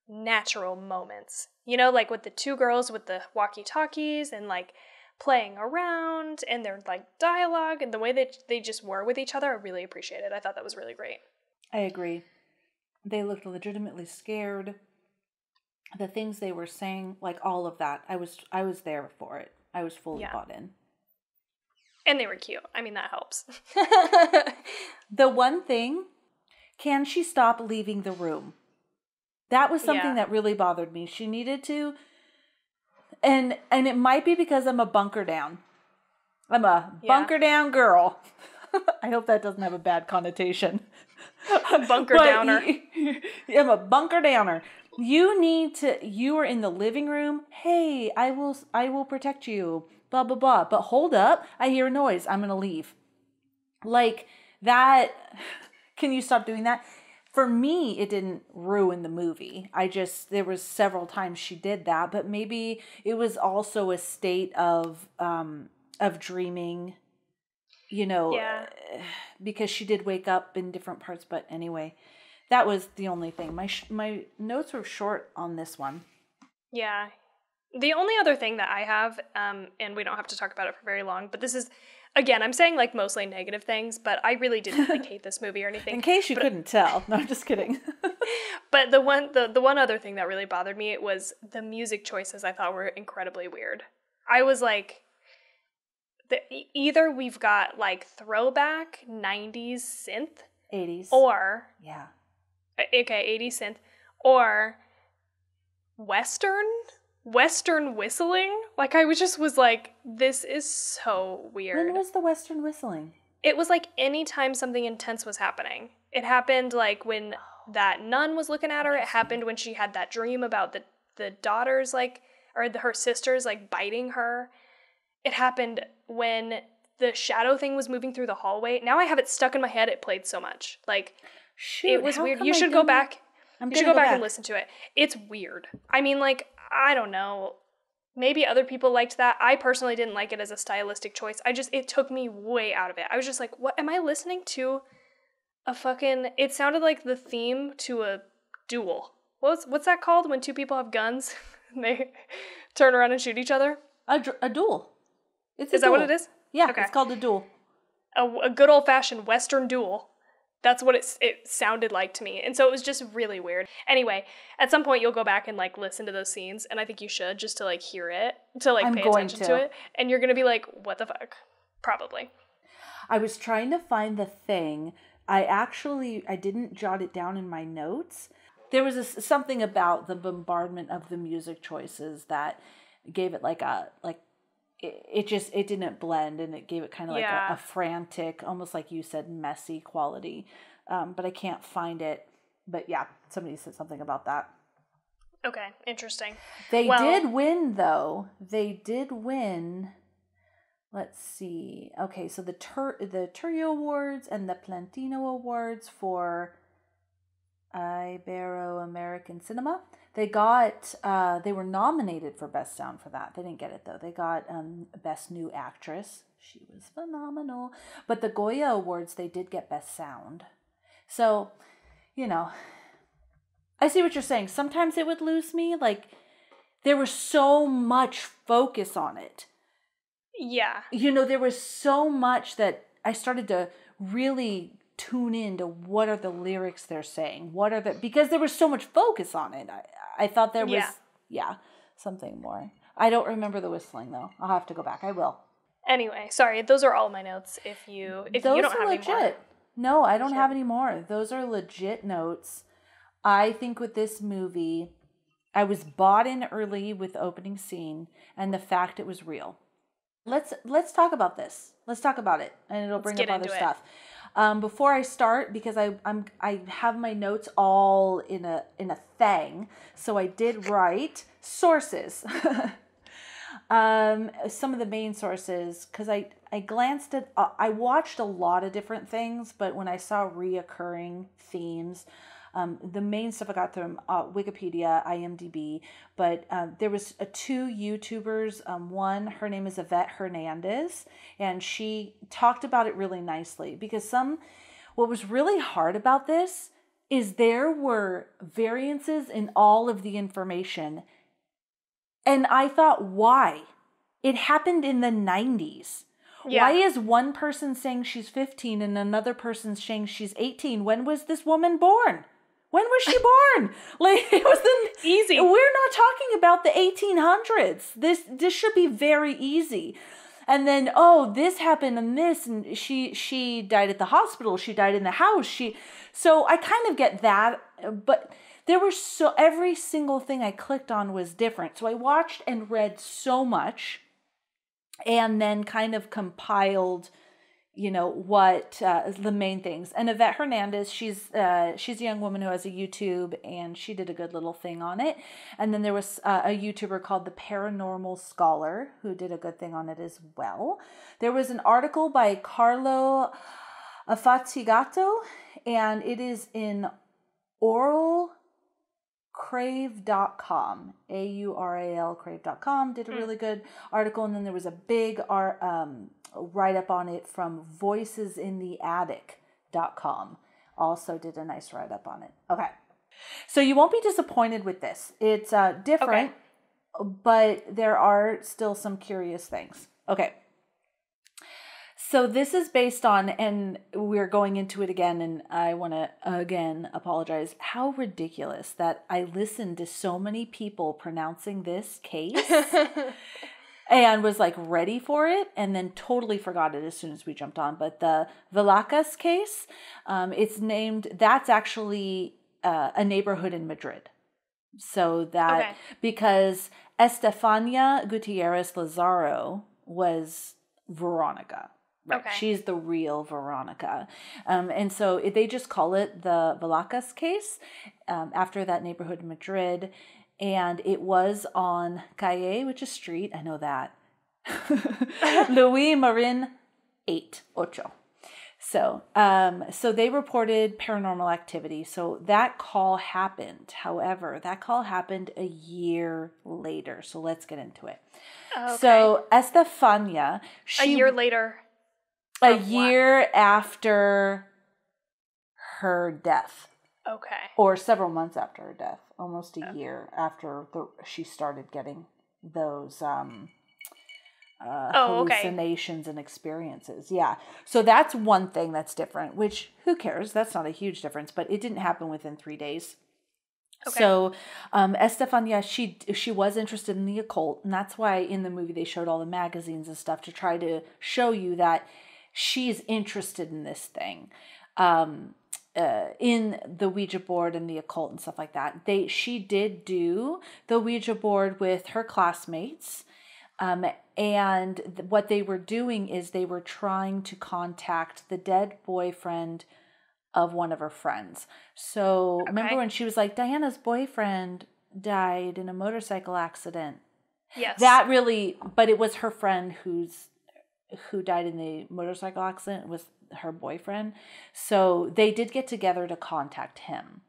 natural moments. You know, like with the 2 girls with the walkie-talkies and like playing around and their like dialogue and the way that they just were with each other, I really appreciated. I thought that was really great. I agree. They looked legitimately scared. The things they were saying, like all of that, I was there for it. I was fully bought in. And they were cute. I mean, that helps. The one thing, can she stop leaving the room? That was something that really bothered me. She needed to, and it might be because I'm a bunker down. I'm a bunker down girl. I hope that doesn't have a bad connotation. Bunker downer. I'm a bunker downer. You are in the living room. Hey, I will protect you. Blah, blah, blah. But hold up. I hear a noise. I'm going to leave. Like that. Can you stop doing that? For me, it didn't ruin the movie. There was several times she did that, but maybe it was also a state of dreaming, you know, because she did wake up in different parts. But anyway, that was the only thing. My notes were short on this one. Yeah. The only other thing that I have, and we don't have to talk about it for very long, but this is, again, I'm saying like mostly negative things, but I really didn't like hate this movie or anything. In case you couldn't tell. No, I'm just kidding. But the one other thing that really bothered me was the music choices I thought were incredibly weird. I was like, either we've got like throwback 90s synth 80s or yeah, okay, 80s synth or western whistling. Like I was like, this is so weird. when was the Western whistling? It was like anytime something intense was happening. It happened like when that nun was looking at her. It happened when she had that dream about the daughters like, or her sisters like biting her. It happened when the shadow thing was moving through the hallway. Now I have it stuck in my head. It played so much. Like, Shoot, it was weird. You should go back. You should go back and listen to it. It's weird. I mean, like, I don't know. Maybe other people liked that. I personally didn't like it as a stylistic choice. It took me way out of it. I was just like, what am I listening to? It sounded like the theme to a duel. What's that called when two people have guns and they turn around and shoot each other? A duel. Is that what it is? Yeah, okay. It's called a duel. A good old-fashioned Western duel. That's what it sounded like to me. And so it was just really weird. Anyway, at some point you'll go back and like listen to those scenes, and I think you should, just to like hear it, to like pay attention to it. And you're going to be like, what the fuck? Probably. I was trying to find the thing. I didn't jot it down in my notes. There was something about the bombardment of the music choices that gave it it didn't blend, and it gave it kind of like a frantic, almost like you said, messy quality. But I can't find it. But yeah, somebody said something about that. Okay, interesting. They did win, though. They did win. Let's see. Okay, so the Turio Awards and the Plantino Awards for Ibero-American Cinema. They were nominated for Best Sound for that. They didn't get it, though. They got Best New Actress. She was phenomenal. But the Goya Awards, they did get Best Sound. So, I see what you're saying. Sometimes it would lose me. Like, there was so much focus on it. Yeah. There was so much that I started to really tune into what are the lyrics they're saying. Because there was so much focus on it. I thought there was, something more. I don't remember the whistling, though. I'll have to go back. I will. Anyway, sorry. Those are all my notes. If you don't have legit. any more. No, I don't have any more. Those are legit notes. I think with this movie, I was bought in early with the opening scene and the fact it was real. Let's talk about this. Let's talk about it, and it'll bring up other stuff. Before I start, because I have my notes all in a thing, so I did write sources. Some of the main sources, because I glanced at, I watched a lot of different things, but when I saw reoccurring themes, the main stuff I got from Wikipedia, IMDb, but there was two YouTubers. One, her name is Yvette Hernandez, and she talked about it really nicely, because what was really hard about this is there were variances in all of the information. And I thought, why? It happened in the 90s. Yeah. Why is one person saying she's 15 and another person saying she's 18? When was this woman born? When was she born? Like, it was easy. We're not talking about the 1800s. This should be very easy. And then, this happened and this, and she died at the hospital. She died in the house. So I kind of get that, but there were every single thing I clicked on was different. So I watched and read so much, and then kind of compiled, what the main things. And Yvette Hernandez, she's a young woman who has a YouTube, and she did a good little thing on it. And then there was a YouTuber called The Paranormal Scholar who did a good thing on it as well. There was an article by Carlo Affatigato, and it is in auralcrave.com, AURAL crave.com, did a really good article. And then there was a big write-up on it from voicesintheattic.com, also did a nice write-up on it. Okay, so you won't be disappointed with this. It's different, but there are still some curious things. Okay, so this is based on, and we're going into it again, and I want to again apologize, how ridiculous that I listened to so many people pronouncing this case. and was like ready for it, and then totally forgot it as soon as we jumped on. But the Velacas case, it's named, that's actually a neighborhood in Madrid. So that, because Estefania Gutierrez Lazaro was Veronica. Right. Okay. She's the real Veronica. And so they just call it the Velacas case after that neighborhood in Madrid. And it was on Calle, which is street. I know that. Louis Marin 8. So they reported paranormal activity. So that call happened. However, that call happened a year later. So let's get into it. Okay. So Estefania, a year later. A year after her death. Okay. Or several months after her death. Almost a year after she started getting those hallucinations and experiences. Yeah. So that's one thing that's different, which who cares? That's not a huge difference, but it didn't happen within 3 days. Okay. So Estefania, she was interested in the occult, and that's why in the movie they showed all the magazines and stuff to try to show you that she's interested in this thing, in the Ouija board and the occult and stuff like that. She did do the Ouija board with her classmates, and what they were doing is they were trying to contact the dead boyfriend of one of her friends. So remember when she was like, Diana's boyfriend died in a motorcycle accident? Yes. That really, but it was her friend who died in the motorcycle accident was her boyfriend. So they did get together to contact him.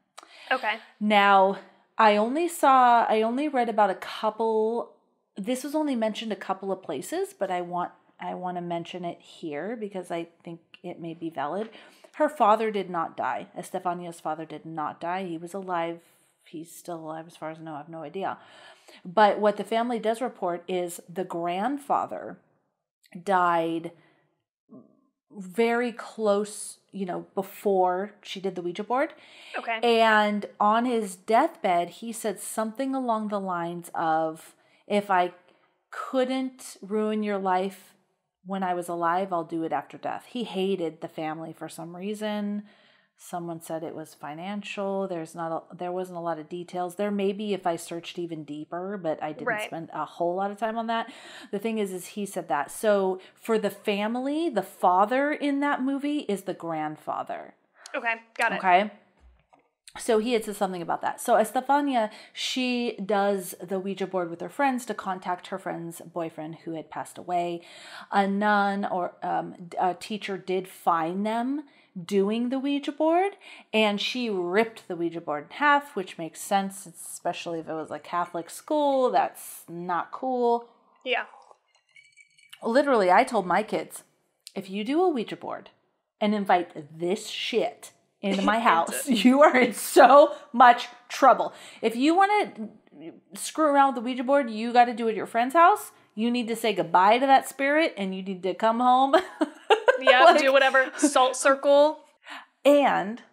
Okay. Now, I only read about a couple, this was only mentioned a couple of places, but I want to mention it here because I think it may be valid. Her father did not die. Estefania's father did not die. He was alive. He's still alive as far as I know. I have no idea. But what the family does report is the grandfather died very close, before she did the Ouija board. Okay. And on his deathbed, he said something along the lines of, if I couldn't ruin your life when I was alive, I'll do it after death. He hated the family for some reason. Someone said it was financial. There wasn't a lot of details. There may be if I searched even deeper, but I didn't spend a whole lot of time on that. The thing is he said that. So for the family, the father in that movie is the grandfather. Okay, got it. Okay. So he had said something about that. So Estefania, she does the Ouija board with her friends to contact her friend's boyfriend who had passed away. A nun or a teacher did find them doing the Ouija board, and she ripped the Ouija board in half, which makes sense, especially if it was a Catholic school. That's not cool. Yeah. Literally, I told my kids, if you do a Ouija board and invite this shit into my house, you are in so much trouble. If you want to screw around with the Ouija board, you got to do it at your friend's house. You need to say goodbye to that spirit, and you need to come home. Yeah, do whatever. Salt circle. And,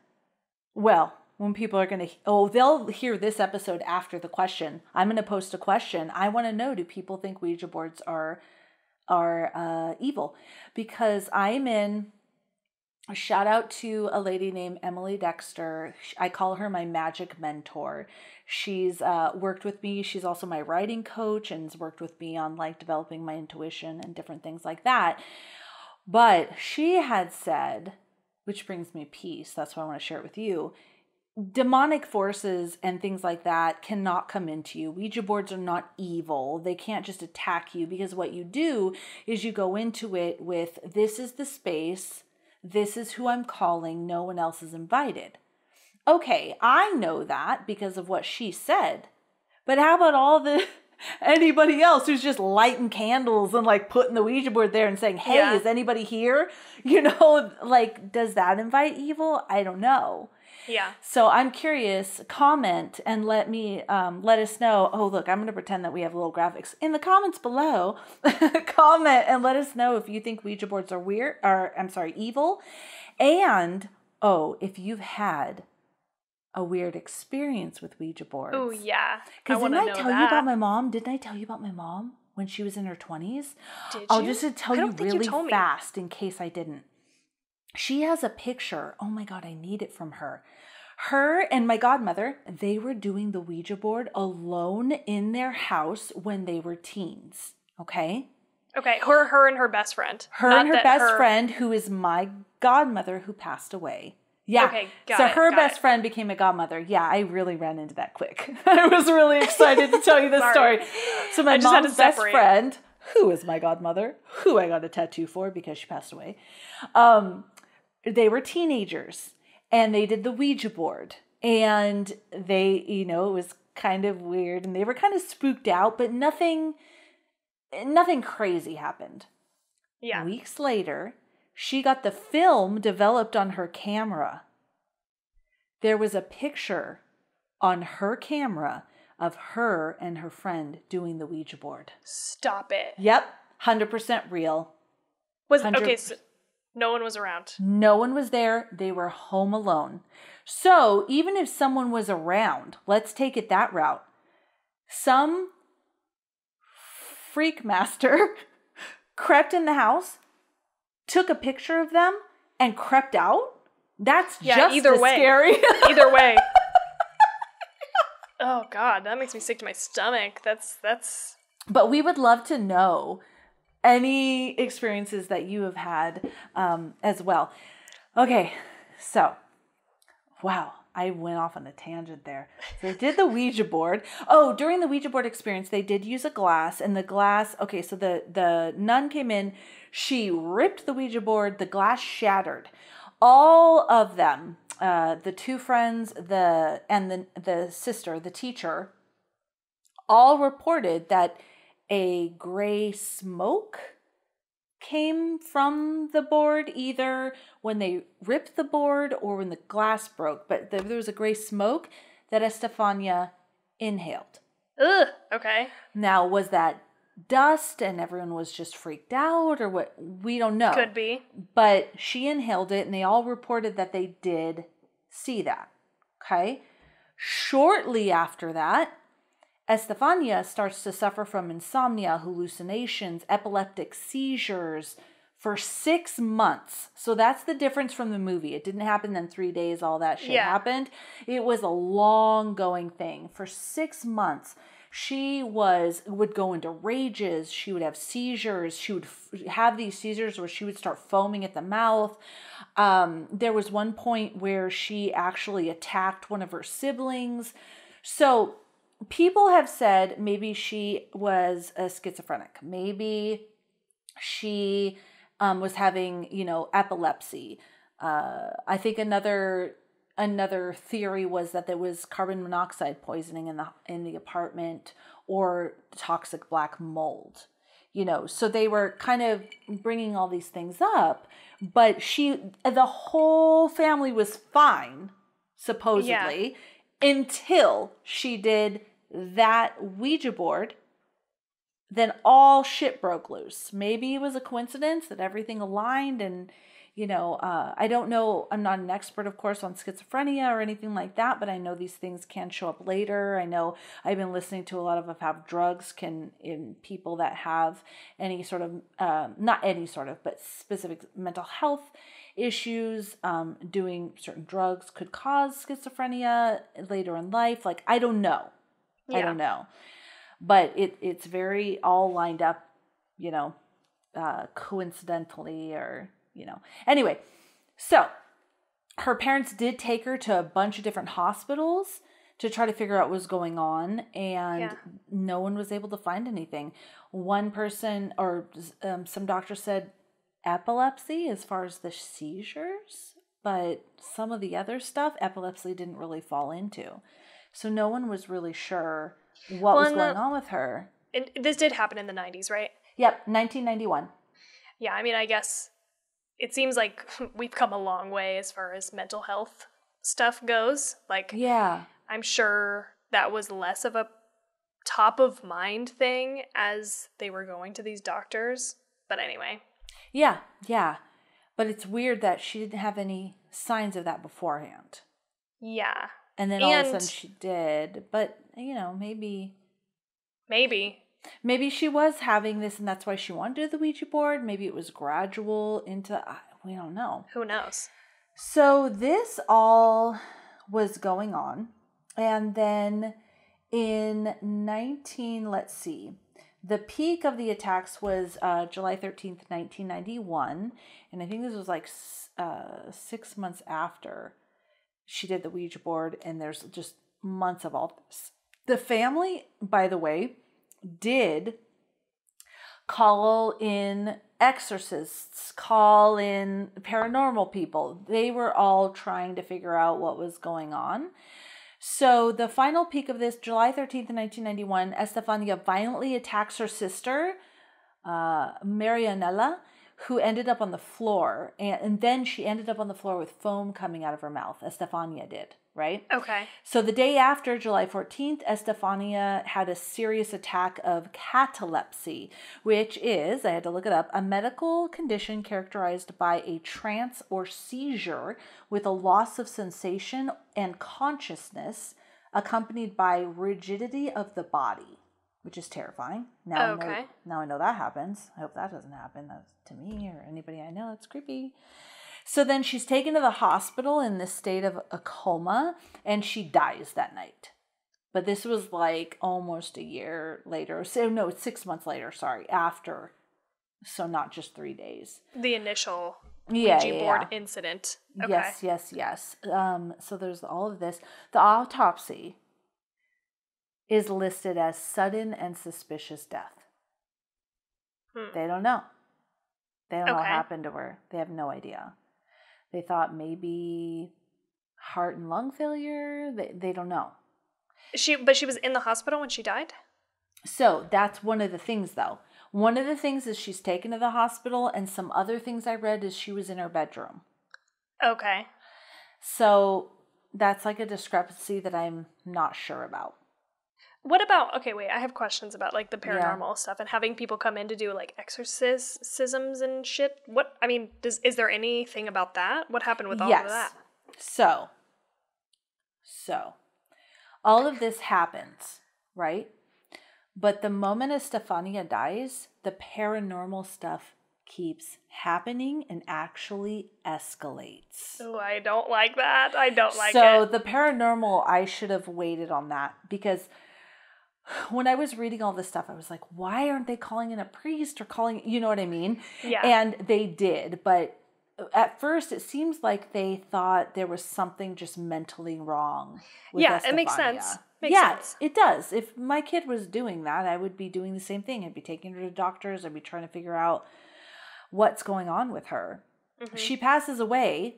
well, when people are going to, they'll hear this episode after the question. I'm going to post a question. I want to know, do people think Ouija boards are evil? Because I'm in, a shout out to a lady named Emily Dexter. I call her my magic mentor. She's worked with me. She's also my writing coach and has worked with me on developing my intuition and different things like that. But she had said, which brings me peace, that's why I want to share it with you, demonic forces and things like that cannot come into you. Ouija boards are not evil. They can't just attack you, because what you do is you go into it with, this is the space, this is who I'm calling, no one else is invited. Okay, I know that because of what she said. But how about anybody else who's just lighting candles and putting the Ouija board there and saying, hey, is anybody here? Does that invite evil? I don't know. Yeah. So I'm curious, comment and let us know. Oh, look, I'm going to pretend that we have little graphics in the comments below. Comment and let us know if you think Ouija boards are evil. And, if you've had a weird experience with Ouija boards. Oh, yeah. Because didn't I tell you about my mom? Didn't I tell you about my mom? when she was in her 20s. Did I'll you? just tell I you don't think you really told me. fast in case I didn't. She has a picture. Oh my God, I need it from her. Her and my godmother, they were doing the Ouija board alone in their house when they were teens. Okay? Okay, her and her best friend. Her Not and her that best friend, who is my godmother who passed away. Yeah. Okay, So her best friend became a godmother. Yeah, I really ran into that quick. I was really excited to tell you this story. So my mom's best friend, who is my godmother, who I got a tattoo for because she passed away, they were teenagers and they did the Ouija board. And they, you know, it was kind of weird and they were kind of spooked out, but nothing crazy happened. Yeah. Weeks later, she got the film developed on her camera. There was a picture on her camera of her and her friend doing the Ouija board. Stop it. Yep, 100% real. Okay, so no one was around. No one was there. They were home alone. So even if someone was around, let's take it that route. Some freak master crept in the house, took a picture of them, and crept out. That's just either as way. Scary. Either way. Oh God, that makes me sick to my stomach. That's. But we would love to know any experiences that you have had as well. Okay, so wow, I went off on a tangent there. So they did the Ouija board. Oh, during the Ouija board experience, they did use a glass, and the glass. Okay, so the nun came in. She ripped the Ouija board. The glass shattered. All of them, the two friends, and the sister, the teacher, all reported that a gray smoke came from the board, either when they ripped the board or when the glass broke. But there was a gray smoke that Estefania inhaled. Ugh. Okay. Now, was that dust and everyone was just freaked out or what? We don't know. Could be. But she inhaled it and they all reported that they did see that. Okay. Shortly after that, Estefania starts to suffer from insomnia, hallucinations, epileptic seizures for 6 months. So that's the difference from the movie. It didn't happen in 3 days, all that shit happened. It was a long going thing. For 6 months, she would go into rages. She would have seizures. She would have these seizures where she would start foaming at the mouth. There was one point where she actually attacked one of her siblings. So people have said maybe she was a schizophrenic. Maybe she was having, epilepsy. I think another theory was that there was carbon monoxide poisoning in the apartment or toxic black mold. So they were kind of bringing all these things up, but the whole family was fine, supposedly, until she did that Ouija board. Then all shit broke loose. Maybe it was a coincidence that everything aligned and, I don't know. I'm not an expert, of course, on schizophrenia or anything like that, but I know these things can show up later. I know I've been listening to a lot of how drugs can, in people that have any sort of, not any sort of, but specific mental health issues, doing certain drugs could cause schizophrenia later in life. Like, I don't know. Yeah. I don't know. But it's very all lined up, coincidentally or, Anyway, so her parents did take her to a bunch of different hospitals to try to figure out what was going on, and no one was able to find anything. One person or some doctor said epilepsy as far as the seizures, but some of the other stuff, epilepsy didn't really fall into. So no one was really sure what was going on with her. This did happen in the 90s, right? Yep, 1991. Yeah, I mean, I guess it seems like we've come a long way as far as mental health stuff goes. Like, I'm sure that was less of a top of mind thing as they were going to these doctors. But anyway. Yeah. But it's weird that she didn't have any signs of that beforehand. Yeah. And then all of a sudden she did. But, maybe. Maybe. Maybe she was having this and that's why she wanted to do the Ouija board. Maybe it was gradual into, we don't know. Who knows? So this all was going on. And then in let's see, the peak of the attacks was July 13th, 1991. And I think this was like 6 months after she did the Ouija board. And there's just months of all this. The family, by the way, did call in exorcists, call in paranormal people. They were all trying to figure out what was going on. So the final peak of this, July 13th, 1991, Estefania violently attacks her sister, Marianella, who ended up on the floor. And then she ended up on the floor with foam coming out of her mouth. Estefania did, right? Okay. So the day after, July 14th, Estefania had a serious attack of catalepsy, which is, I had to look it up, a medical condition characterized by a trance or seizure with a loss of sensation and consciousness accompanied by rigidity of the body, which is terrifying. Now I know that happens. I hope that doesn't happen to me or anybody I know. It's creepy. So then she's taken to the hospital in this state of a coma, and she dies that night. But this was like almost a year later. So no, 6 months later, after. So not just 3 days. The initial Ouija board incident. Okay. Yes. So there's all of this. The autopsy is listed as sudden and suspicious death. They don't know. They don't know what happened to her. They have no idea. They thought maybe heart and lung failure. They don't know. But she was in the hospital when she died? So that's one of the things, though. One of the things is she's taken to the hospital, and some other things I read is she was in her bedroom. Okay. So that's like a discrepancy that I'm not sure about. What about, okay, wait, I have questions about like the paranormal stuff and having people come in to do like exorcisms and shit. Is there anything about that? What happened with all of that? So all of this happens, right? But the moment Estefania dies, the paranormal stuff keeps happening and actually escalates. Oh, I don't like that. I don't like it. So the paranormal, I should have waited on that because when I was reading all this stuff, I was like, why aren't they calling in a priest or calling, you know what I mean? Yeah. And they did. But at first, it seems like they thought there was something just mentally wrong with Estefania. It makes sense. Makes sense. It does. If my kid was doing that, I would be doing the same thing. I'd be taking her to doctors. I'd be trying to figure out what's going on with her. Mm-hmm. She passes away,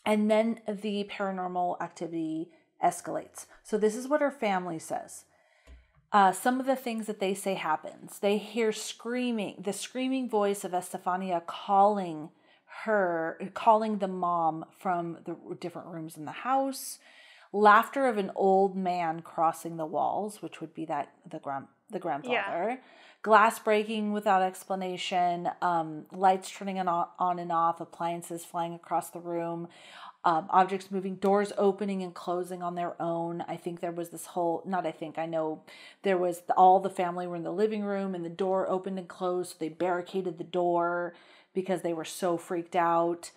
and then the paranormal activity escalates. So this is what her family says. Some of the things that they say happens. They hear screaming, the screaming voice of Estefania calling the mom from the different rooms in the house. Laughter of an old man crossing the walls, which would be the grandfather. Yeah. Glass breaking without explanation. Lights turning on and off. Appliances flying across the room. Objects moving, doors opening and closing on their own. I think there was this whole, I know there was all the family were in the living room and the door opened and closed. So they barricaded the door because they were so freaked out.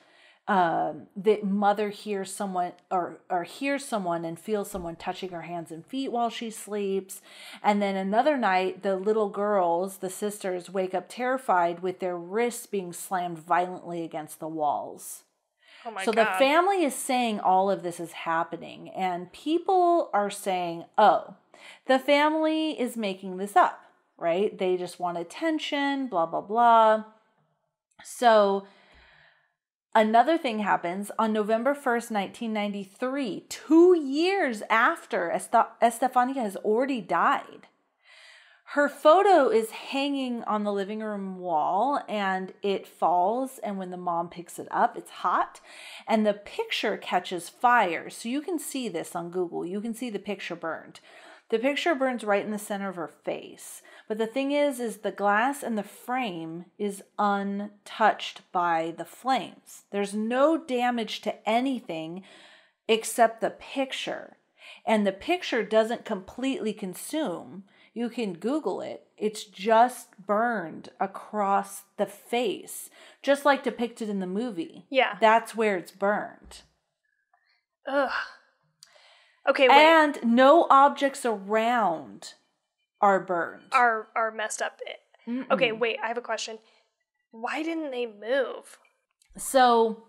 The mother hears someone or hears someone and feels someone touching her hands and feet while she sleeps. And then another night, the little girls, the sisters, wake up terrified with their wrists being slammed violently against the walls. Oh my God. The family is saying all of this is happening, and people are saying, oh, the family is making this up, right? They just want attention, blah, blah, blah. So another thing happens on November 1st, 1993, 2 years after Estefania has already died. Her photo is hanging on the living room wall and it falls. And when the mom picks it up, it's hot and the picture catches fire. So you can see this on Google. You can see the picture burned. The picture burns right in the center of her face. But the thing is the glass and the frame is untouched by the flames. There's no damage to anything except the picture. And the picture doesn't completely consume. You can Google it. It's just burned across the face, just like depicted in the movie. Yeah. That's where it's burned. Ugh. Okay, wait. And no objects around are burned. Are messed up. Mm-mm. Okay, wait, I have a question. Why didn't they move? So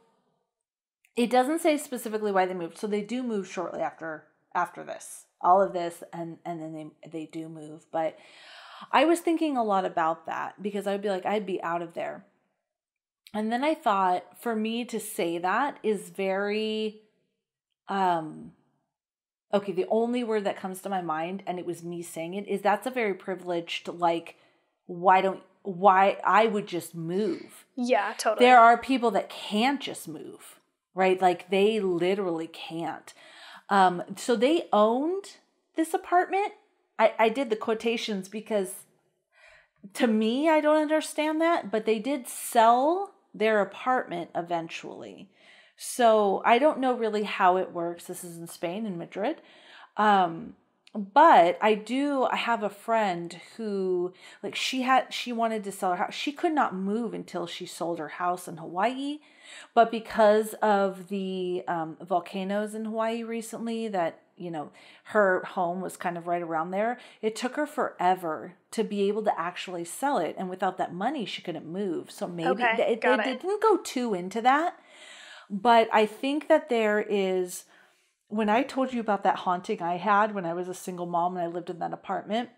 it doesn't say specifically why they moved. So they do move shortly after this. All of this, and then they do move. But I was thinking a lot about that because I'd be like, I'd be out of there. And then I thought, for me to say that is very, okay, the only word that comes to my mind, and it was me saying it, is that's a very privileged, like, why I would just move. Yeah, totally. There are people that can't just move, right? Like, they literally can't. So they owned this apartment. I did the quotations because to me, I don't understand that, but they did sell their apartment eventually. So I don't know really how it works. This is in Spain, in Madrid. But I have a friend who, like, she wanted to sell her house. She could not move until she sold her house in Hawaii. But because of the volcanoes in Hawaii recently, that, you know, her home was kind of right around there, it took her forever to be able to actually sell it. And without that money, she couldn't move. So maybe it didn't go too into that. But I think that there is, when I told you about that haunting I had when I was a single mom and I lived in that apartment,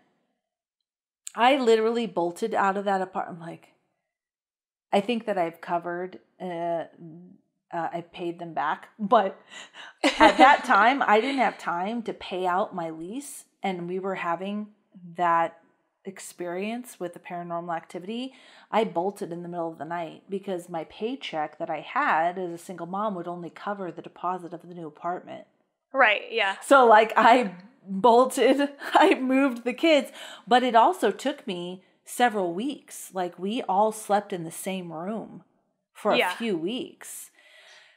I literally bolted out of that apartment. I'm like, I think that I've covered, I paid them back. But at that time, I didn't have time to pay out my lease. And we were having that experience with the paranormal activity. I bolted in the middle of the night because my paycheck that I had as a single mom would only cover the deposit of the new apartment. Right, yeah. So, like, I bolted, I moved the kids, but it also took me several weeks. Like, we all slept in the same room for a few weeks.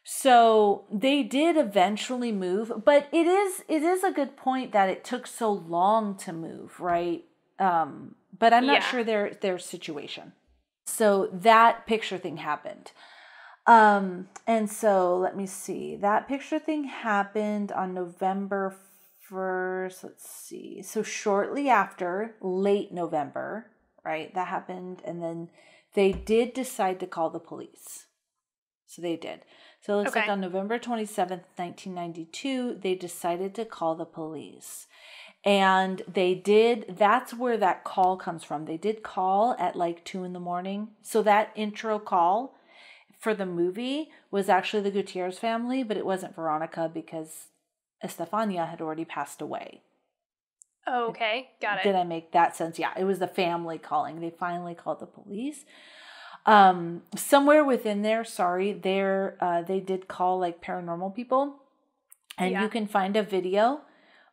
So they did eventually move, but it is a good point that it took so long to move, right? But I'm not sure their situation. So that picture thing happened. And so let me see. That picture thing happened on November 1st. Let's see. So shortly after, late November, right? That happened. And then they did decide to call the police. So they did. So it looks like on November 27th, 1992, they decided to call the police. And they did, that's where that call comes from. They did call at like 2 a.m. So that intro call for the movie was actually the Gutierrez family, but it wasn't Veronica because Estefania had already passed away. Oh, okay. Got it. Did I make that sense? Yeah, it was the family calling. They finally called the police. Somewhere within there, they did call like paranormal people. And you can find a video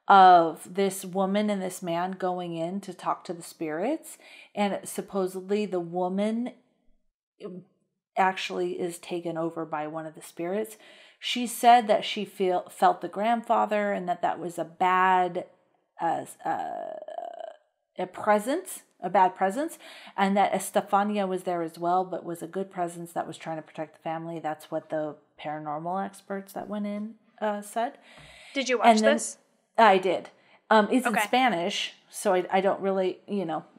of this woman and this man going in to talk to the spirits. And supposedly the woman actually is taken over by one of the spirits. She said that she felt the grandfather and that was a bad bad presence, and that Estefania was there as well, but was a good presence that was trying to protect the family. That's what the paranormal experts that went in said. Did you watch this? I did. It's in Spanish, so I don't really,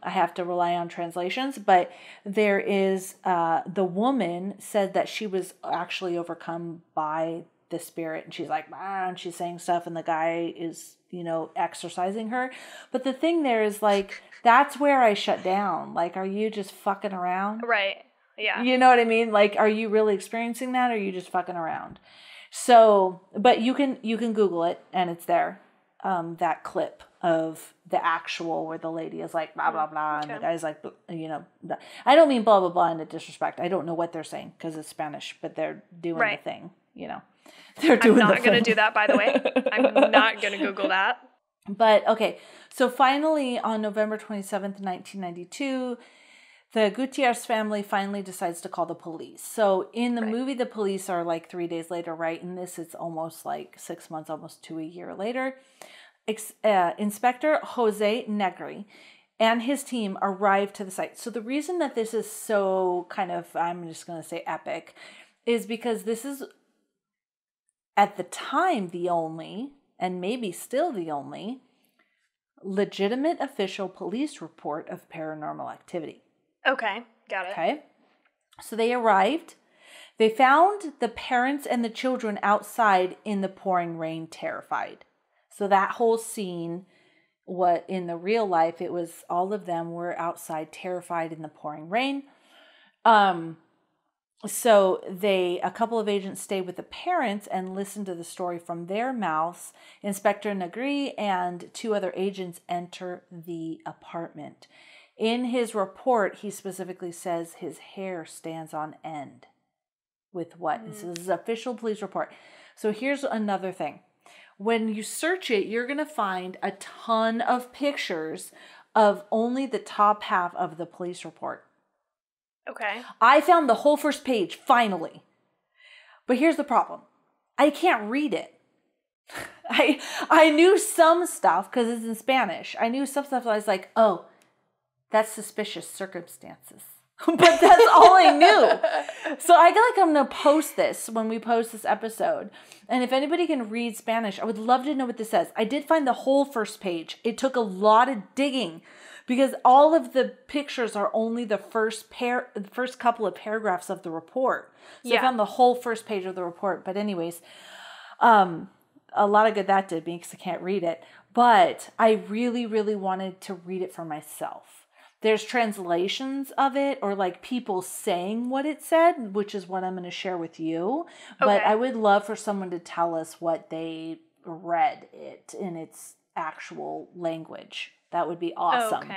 I have to rely on translations, but there is, the woman said that she was actually overcome by the spirit, and she's like, and she's saying stuff, and the guy is, exorcising her. But the thing there is, like, that's where I shut down. Like, are you just fucking around? Right. Yeah. You know what I mean? Like, are you really experiencing that, or are you just fucking around? So, but you can Google it, and it's there. That clip of the actual where the lady is like blah blah blah, and the guy's like, I don't mean blah blah blah in a disrespect. I don't know what they're saying because it's Spanish, but they're doing the thing. They're doing. I'm not going to do that, by the way. I'm not going to Google that. But okay, so finally on November 27th, 1992, the Gutierrez family finally decides to call the police. So in the movie, the police are like 3 days later, right? In this, it's almost like 6 months, almost to a year later. Inspector Jose Negri and his team arrived to the site. So the reason that this is so kind of, I'm just going to say epic, is because this is at the time the only, and maybe still the only, legitimate official police report of paranormal activity. Okay, got it. Okay. So they arrived. They found the parents and the children outside in the pouring rain, terrified. So that whole scene, what in the real life, it was all of them were outside terrified in the pouring rain. So a couple of agents stayed with the parents and listened to the story from their mouths. Inspector Negri and 2 other agents enter the apartment. In his report, he specifically says his hair stands on end. With what? This is an official police report. So here's another thing. When you search it, you're going to find a ton of pictures of only the top half of the police report. Okay. I found the whole first page, finally. But here's the problem. I can't read it. I knew some stuff because it's in Spanish. I knew some stuff that I was like, oh, that's suspicious circumstances. But that's all I knew. So I feel like I'm going to post this when we post this episode. And if anybody can read Spanish, I would love to know what this says. I did find the whole first page. It took a lot of digging because all of the pictures are only the first couple of paragraphs of the report. So I found the whole first page of the report. But anyways, a lot of good that did me because I can't read it. But I really, really wanted to read it for myself. There's translations of it or like people saying what it said, which is what I'm going to share with you. Okay. But I would love for someone to tell us what they read it in its actual language. That would be awesome.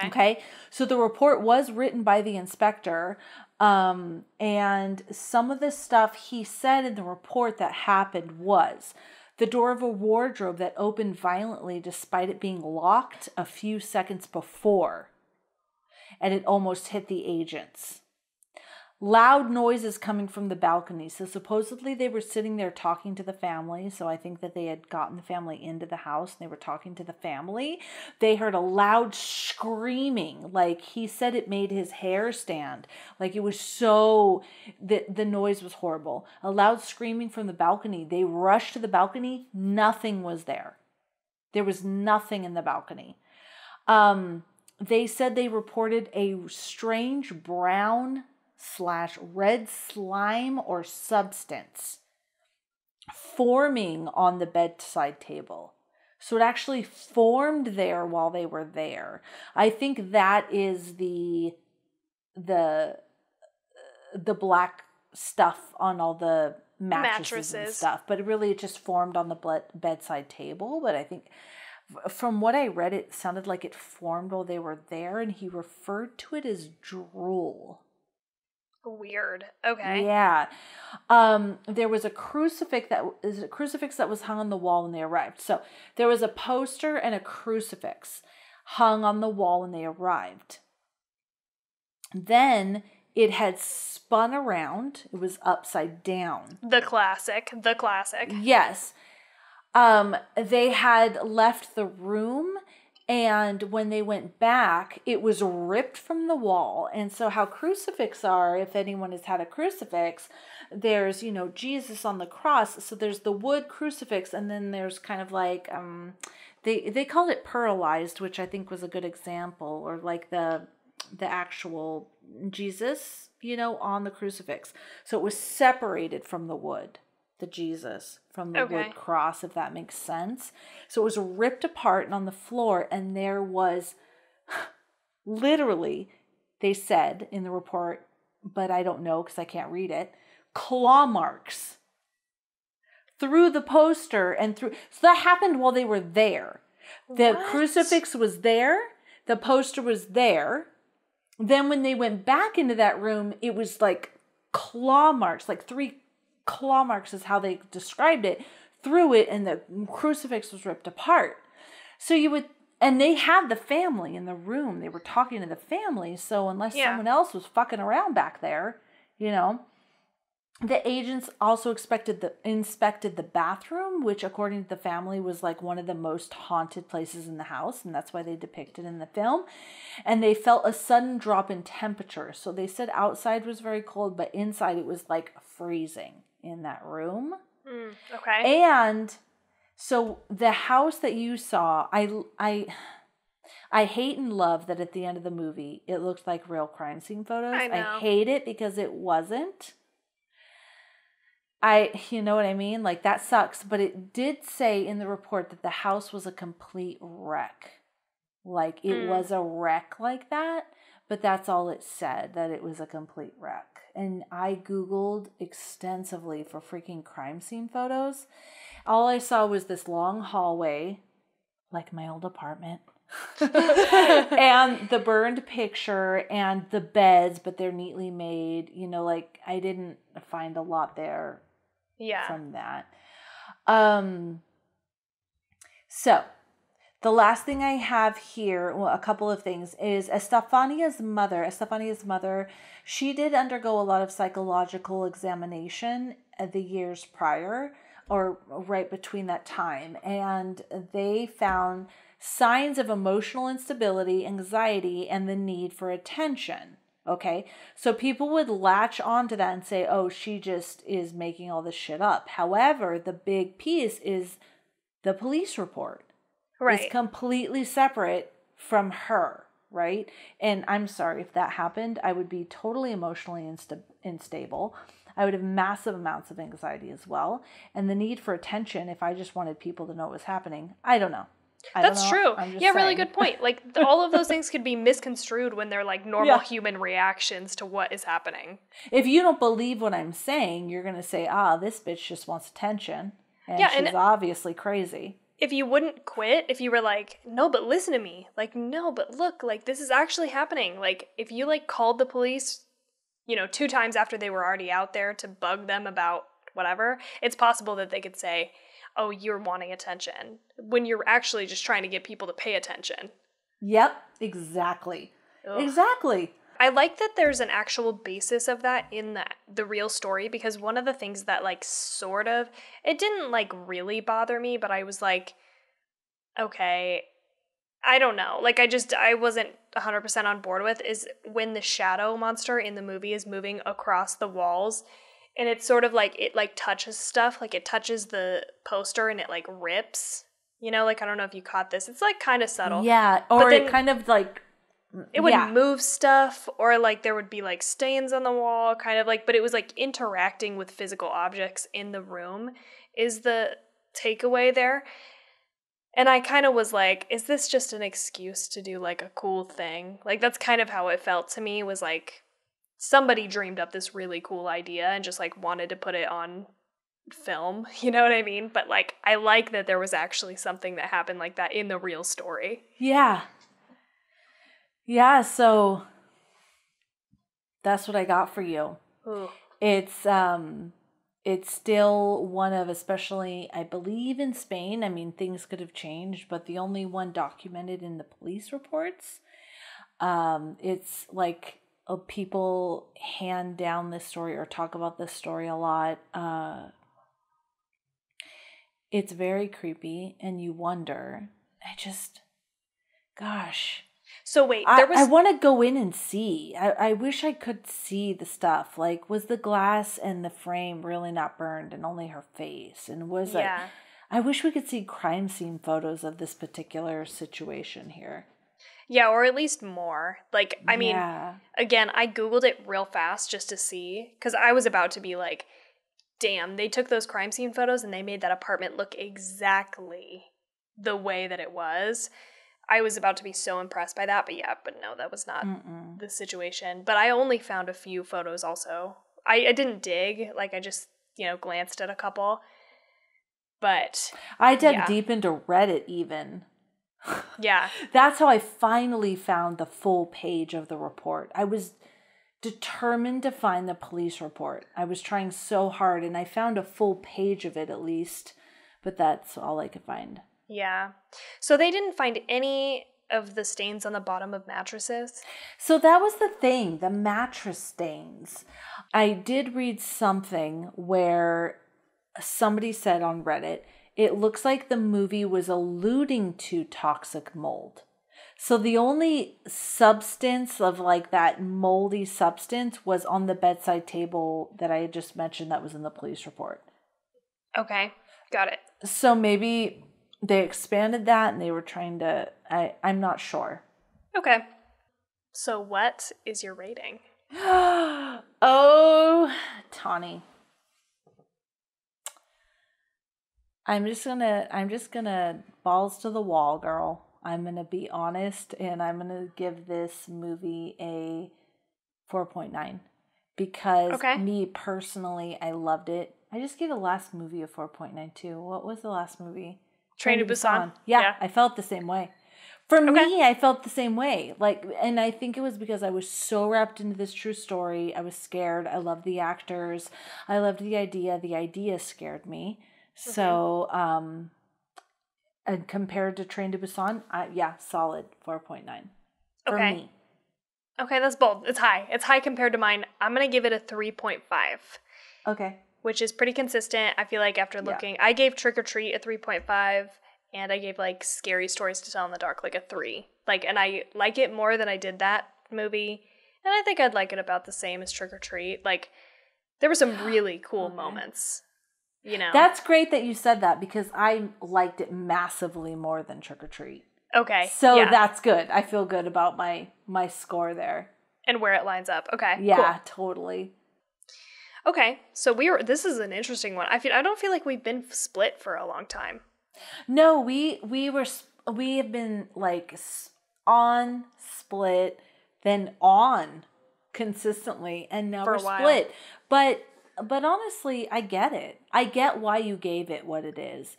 Okay. So the report was written by the inspector. And some of the stuff he said in the report that happened was the door of a wardrobe that opened violently despite it being locked a few seconds before. And it almost hit the agents. Loud noises coming from the balcony. So supposedly they were sitting there talking to the family. So I think that they had gotten the family into the house and they were talking to the family. They heard a loud screaming. Like he said it made his hair stand. Like it was so, the noise was horrible. A loud screaming from the balcony. They rushed to the balcony. Nothing was there. There was nothing in the balcony. They said they reported a strange brown/red slime or substance forming on the bedside table. So it actually formed there while they were there. I think that is the black stuff on all the mattresses and stuff. But really it just formed on the bedside table. But I think from what I read, it sounded like it formed while they were there. And he referred to it as drool. Weird. Okay. Yeah. There was a crucifix that was hung on the wall when they arrived. So there was a poster and a crucifix hung on the wall when they arrived. Then it had spun around. It was upside down. The classic. Yes. They had left the room. And when they went back, it was ripped from the wall. And so how crucifix are, if anyone has had a crucifix, there's, Jesus on the cross. So there's the wood crucifix. And then there's kind of like, they call it pearlized, which I think was a good example. Or like the actual Jesus, on the crucifix. So it was separated from the wood. The Jesus from the wood cross, if that makes sense. So it was ripped apart and on the floor, and there was literally, they said in the report, but I don't know because I can't read it, claw marks through the poster and through. So that happened while they were there. The crucifix was there. The poster was there. Then when they went back into that room, it was like claw marks, like 3 claw marks is how they described it, through it, and the crucifix was ripped apart. So and they had the family in the room. They were talking to the family. So unless someone else was fucking around back there, The agents also inspected the bathroom, which according to the family was like one of the most haunted places in the house, and that's why they depicted in the film. And they felt a sudden drop in temperature. So they said outside was very cold, but inside it was like freezing in that room. Okay. And so the house that you saw, I hate and love that at the end of the movie it looked like real crime scene photos. I know. I hate it because it wasn't. You know what I mean? Like, that sucks. But it did say in the report that the house was a complete wreck. Like, it was a wreck like that. But that's all it said, that it was a complete wreck. And I Googled extensively for freaking crime scene photos. All I saw was this long hallway, like my old apartment. And the burned picture and the beds, but they're neatly made. You know, like, I didn't find a lot there. Yeah. From that. So the last thing I have here, well, a couple of things, is Estefania's mother, she did undergo a lot of psychological examination the years prior, or right between that time, and they found signs of emotional instability, anxiety, and the need for attention. Okay, so people would latch onto that and say, oh, she just is making all this shit up. However, the big piece is the police report. Right. It's completely separate from her, right? And I'm sorry, if that happened, I would be totally emotionally unstable. I would have massive amounts of anxiety as well. And the need for attention, if I just wanted people to know what was happening, I don't know. That's true. Yeah, really good point. Like, all of those things could be misconstrued when they're like normal human reactions to what is happening. If you don't believe what I'm saying, you're going to say, this bitch just wants attention. And she's obviously crazy. If you wouldn't quit, if you were like, no, but listen to me. Like, no, but look, like, this is actually happening. Like, if you like called the police, 2 times after they were already out there to bug them about whatever, it's possible that they could say, oh, you're wanting attention, when you're actually just trying to get people to pay attention. Yep, exactly. Ugh. Exactly. I like that there's an actual basis of that in the real story, because one of the things that like sort of, it didn't like really bother me, but I was like, okay, I don't know. Like, I wasn't 100% on board with is when the shadow monster in the movie is moving across the walls. And it's sort of like, it like touches stuff, like it touches the poster and it like rips, like, I don't know if you caught this. It's like kind of subtle. Yeah. Or it kind of like, it would move stuff, or like there would be like stains on the wall, kind of like, but it was like interacting with physical objects in the room is the takeaway there. And I kind of was like, is this just an excuse to do like a cool thing? Like, that's kind of how it felt to me, was like, somebody dreamed up this really cool idea and just like wanted to put it on film, you know what I mean? But like, I like that there was actually something that happened like that in the real story. Yeah. Yeah, so that's what I got for you. Ooh. It's still one of, especially I believe in Spain, I mean, things could have changed, but the only one documented in the police reports. It's like, people hand down this story or talk about this story a lot. It's very creepy, and you wonder. Gosh. So wait, I want to go in and see. I wish I could see the stuff. Like, was the glass and the frame really not burned and only her face? And was it? I wish we could see crime scene photos of this particular situation here. Yeah, or at least more. Like, I mean, again, I Googled it real fast just to see, because I was about to be like, damn, they took those crime scene photos and they made that apartment look exactly the way that it was. I was about to be so impressed by that, but no, that was not the situation. But I only found a few photos also. I didn't dig, like, I just, glanced at a couple. But I dug deep into Reddit even. Yeah. That's how I finally found the full page of the report. I was determined to find the police report. I was trying so hard, and I found a full page of it at least, but that's all I could find. Yeah. So they didn't find any of the stains on the bottom of mattresses? So that was the thing, the mattress stains. I did read something where somebody said on Reddit, it looks like the movie was alluding to toxic mold. So the only substance of like that moldy substance was on the bedside table that I had just mentioned that was in the police report. Okay, got it. So maybe they expanded that and they were trying to, I'm not sure. Okay. So what is your rating? Oh, Tawny. I'm just gonna balls to the wall, girl. I'm gonna be honest and I'm gonna give this movie a 4.9 because me personally, I loved it. I just gave the last movie a 4.9 too. What was the last movie? Train to Busan. Yeah, I felt the same way. For me, I felt the same way. Like, and I think it was because I was so wrapped into this true story. I was scared. I loved the actors. I loved the idea. The idea scared me. Mm-hmm. So, and compared to Train to Busan, solid 4.9 for me. Okay, that's bold. It's high. It's high compared to mine. I'm going to give it a 3.5. Okay. Which is pretty consistent. I feel like after looking, I gave Trick or Treat a 3.5, and I gave like Scary Stories to Tell in the Dark like a 3. Like, and I like it more than I did that movie, and I think I'd like it about the same as Trick or Treat. Like, there were some really cool moments, you know. That's great that you said that because I liked it massively more than Trick or Treat. Okay. So that's good. I feel good about my score there. And where it lines up. Okay. Yeah, cool. Totally. Okay, so this is an interesting one. I don't feel like we've been split for a long time. No, we have been like on, split, then on consistently, and now we're split. But honestly, I get it. I get why you gave it what it is,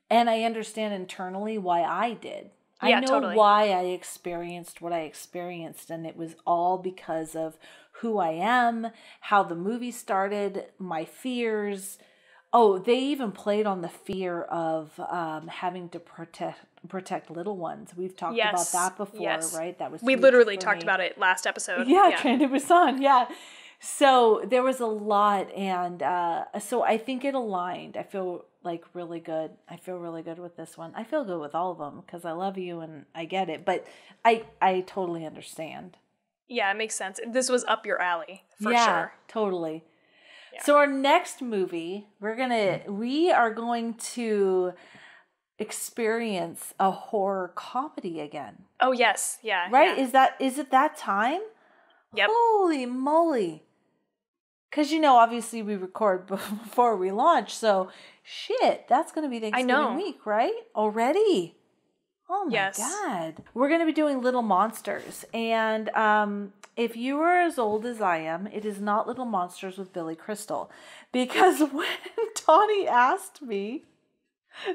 and I understand internally why I did. I know why I experienced what I experienced, and it was all because of who I am, how the movie started, my fears. Oh, they even played on the fear of having to protect little ones. We've talked about that before, right? That was we literally talked about it last episode. Yeah, Train to Busan. Yeah. So there was a lot, and so I think it aligned. I feel like really good. I feel really good with this one. I feel good with all of them because I love you and I get it. But I totally understand. Yeah, it makes sense. This was up your alley for sure. Yeah, totally. Yeah. So our next movie, we are going to experience a horror comedy again. Oh yes, yeah. Right? Yeah. Is it that time? Yep. Holy moly. Because, obviously we record before we launch, so shit, that's going to be Thanksgiving week, right? Already? Oh my God. We're going to be doing Little Monsters. And if you are as old as I am, it is not Little Monsters with Billy Crystal. Because when Tawny asked me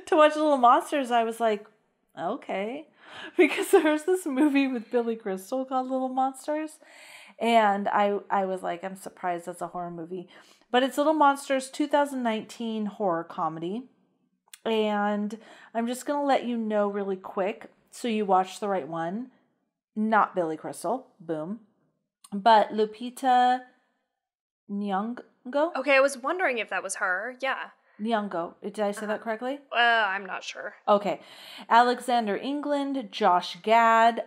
to watch Little Monsters, I was like, okay. Because there's this movie with Billy Crystal called Little Monsters. And I was like, I'm surprised that's a horror movie. But it's Little Monsters 2019 horror comedy. And I'm just going to let you know really quick so you watch the right one. Not Billy Crystal. Boom. But Lupita Nyong'o. Okay, I was wondering if that was her. Yeah. Nyong'o. Did I say that correctly? I'm not sure. Okay. Alexander England, Josh Gad.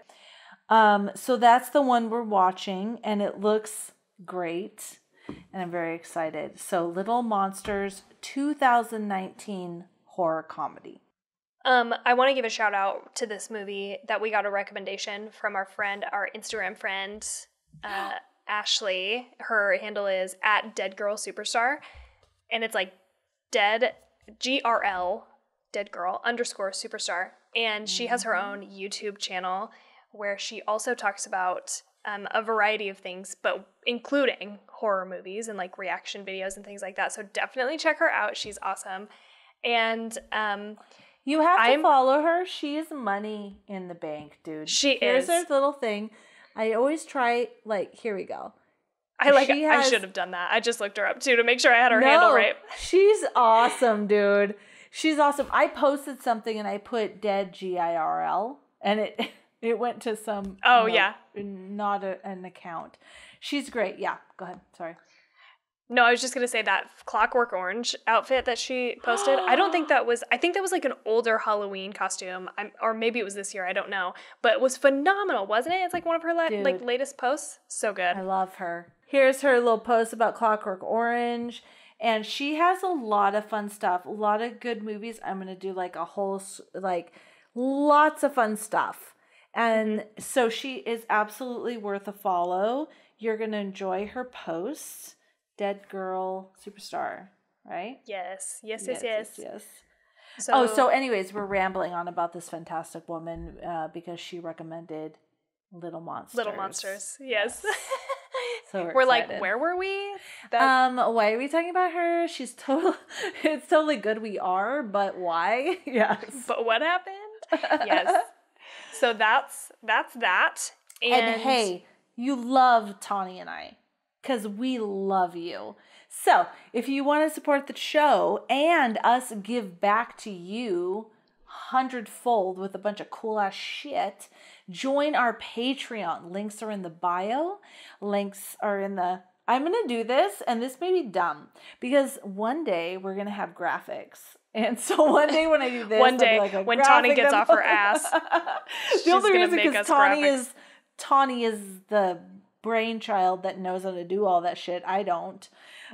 So that's the one we're watching, and it looks great, and I'm very excited. So Little Monsters 2019 horror comedy. I want to give a shout out to this movie that we got a recommendation from our Instagram friend, Ashley. Her handle is @deadgirlsuperstar, and it's like dead, GRL, deadgirl _superstar, and she has her own YouTube channel where she also talks about a variety of things, but including horror movies and like reaction videos and things like that. So definitely check her out. She's awesome. And you have to follow her. She is money in the bank, dude. Here's her little thing. I always try, here we go. I should have done that. I just looked her up too to make sure I had her handle right. She's awesome, dude. She's awesome. I posted something and I put dead GIRL and it It went to some. Oh, not an account. She's great. Yeah, go ahead. Sorry. No, I was just going to say that Clockwork Orange outfit that she posted. I think that was like an older Halloween costume. Or maybe it was this year. I don't know. But it was phenomenal, wasn't it? It's like one of her latest posts. So good. I love her. Here's her little post about Clockwork Orange. And she has a lot of fun stuff. A lot of good movies. I'm going to do like a whole, like lots of fun stuff. And so she is absolutely worth a follow. You're going to enjoy her posts. Dead Girl Superstar, right? Yes. So anyways, we're rambling on about this fantastic woman because she recommended Little Monsters. Yes. So we're like, where were we? Why are we talking about her? It's totally good we are, but why? Yes. But what happened? Yes. So that's that. And hey, you love Tawny and I. Because we love you. So, if you want to support the show and us give back to you 100-fold with a bunch of cool ass shit, join our Patreon. Links are in the bio. Links are in the... I'm going to do this, and this may be dumb, because one day we're going to have graphics. And so one day when I do this... one day when Tawny gets off her ass, the only reason is Tawny is the brainchild that knows how to do all that shit. I don't.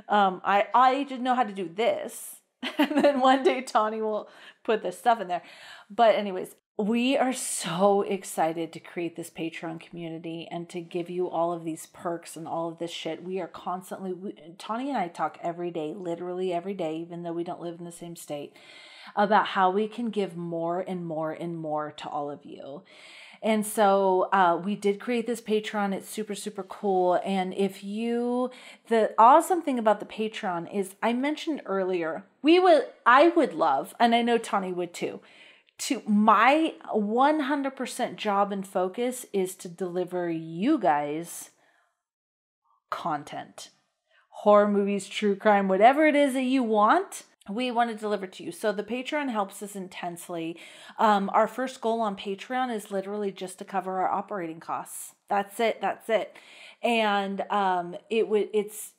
I just know how to do this. And then one day Tawny will put this stuff in there. But anyways, we are so excited to create this Patreon community and to give you all of these perks and all of this shit. We are constantly, Tawny and I talk every day, literally every day, even though we don't live in the same state, about how we can give more and more and more to all of you. And so we did create this Patreon. It's super, super cool. And the awesome thing about the Patreon is I mentioned earlier, I would love, and I know Tawny would too, my 100% job and focus is to deliver you guys content. Horror movies, true crime, whatever it is that you want. We want to deliver to you. So the Patreon helps us intensely. Our first goal on Patreon is literally just to cover our operating costs. That's it. And it's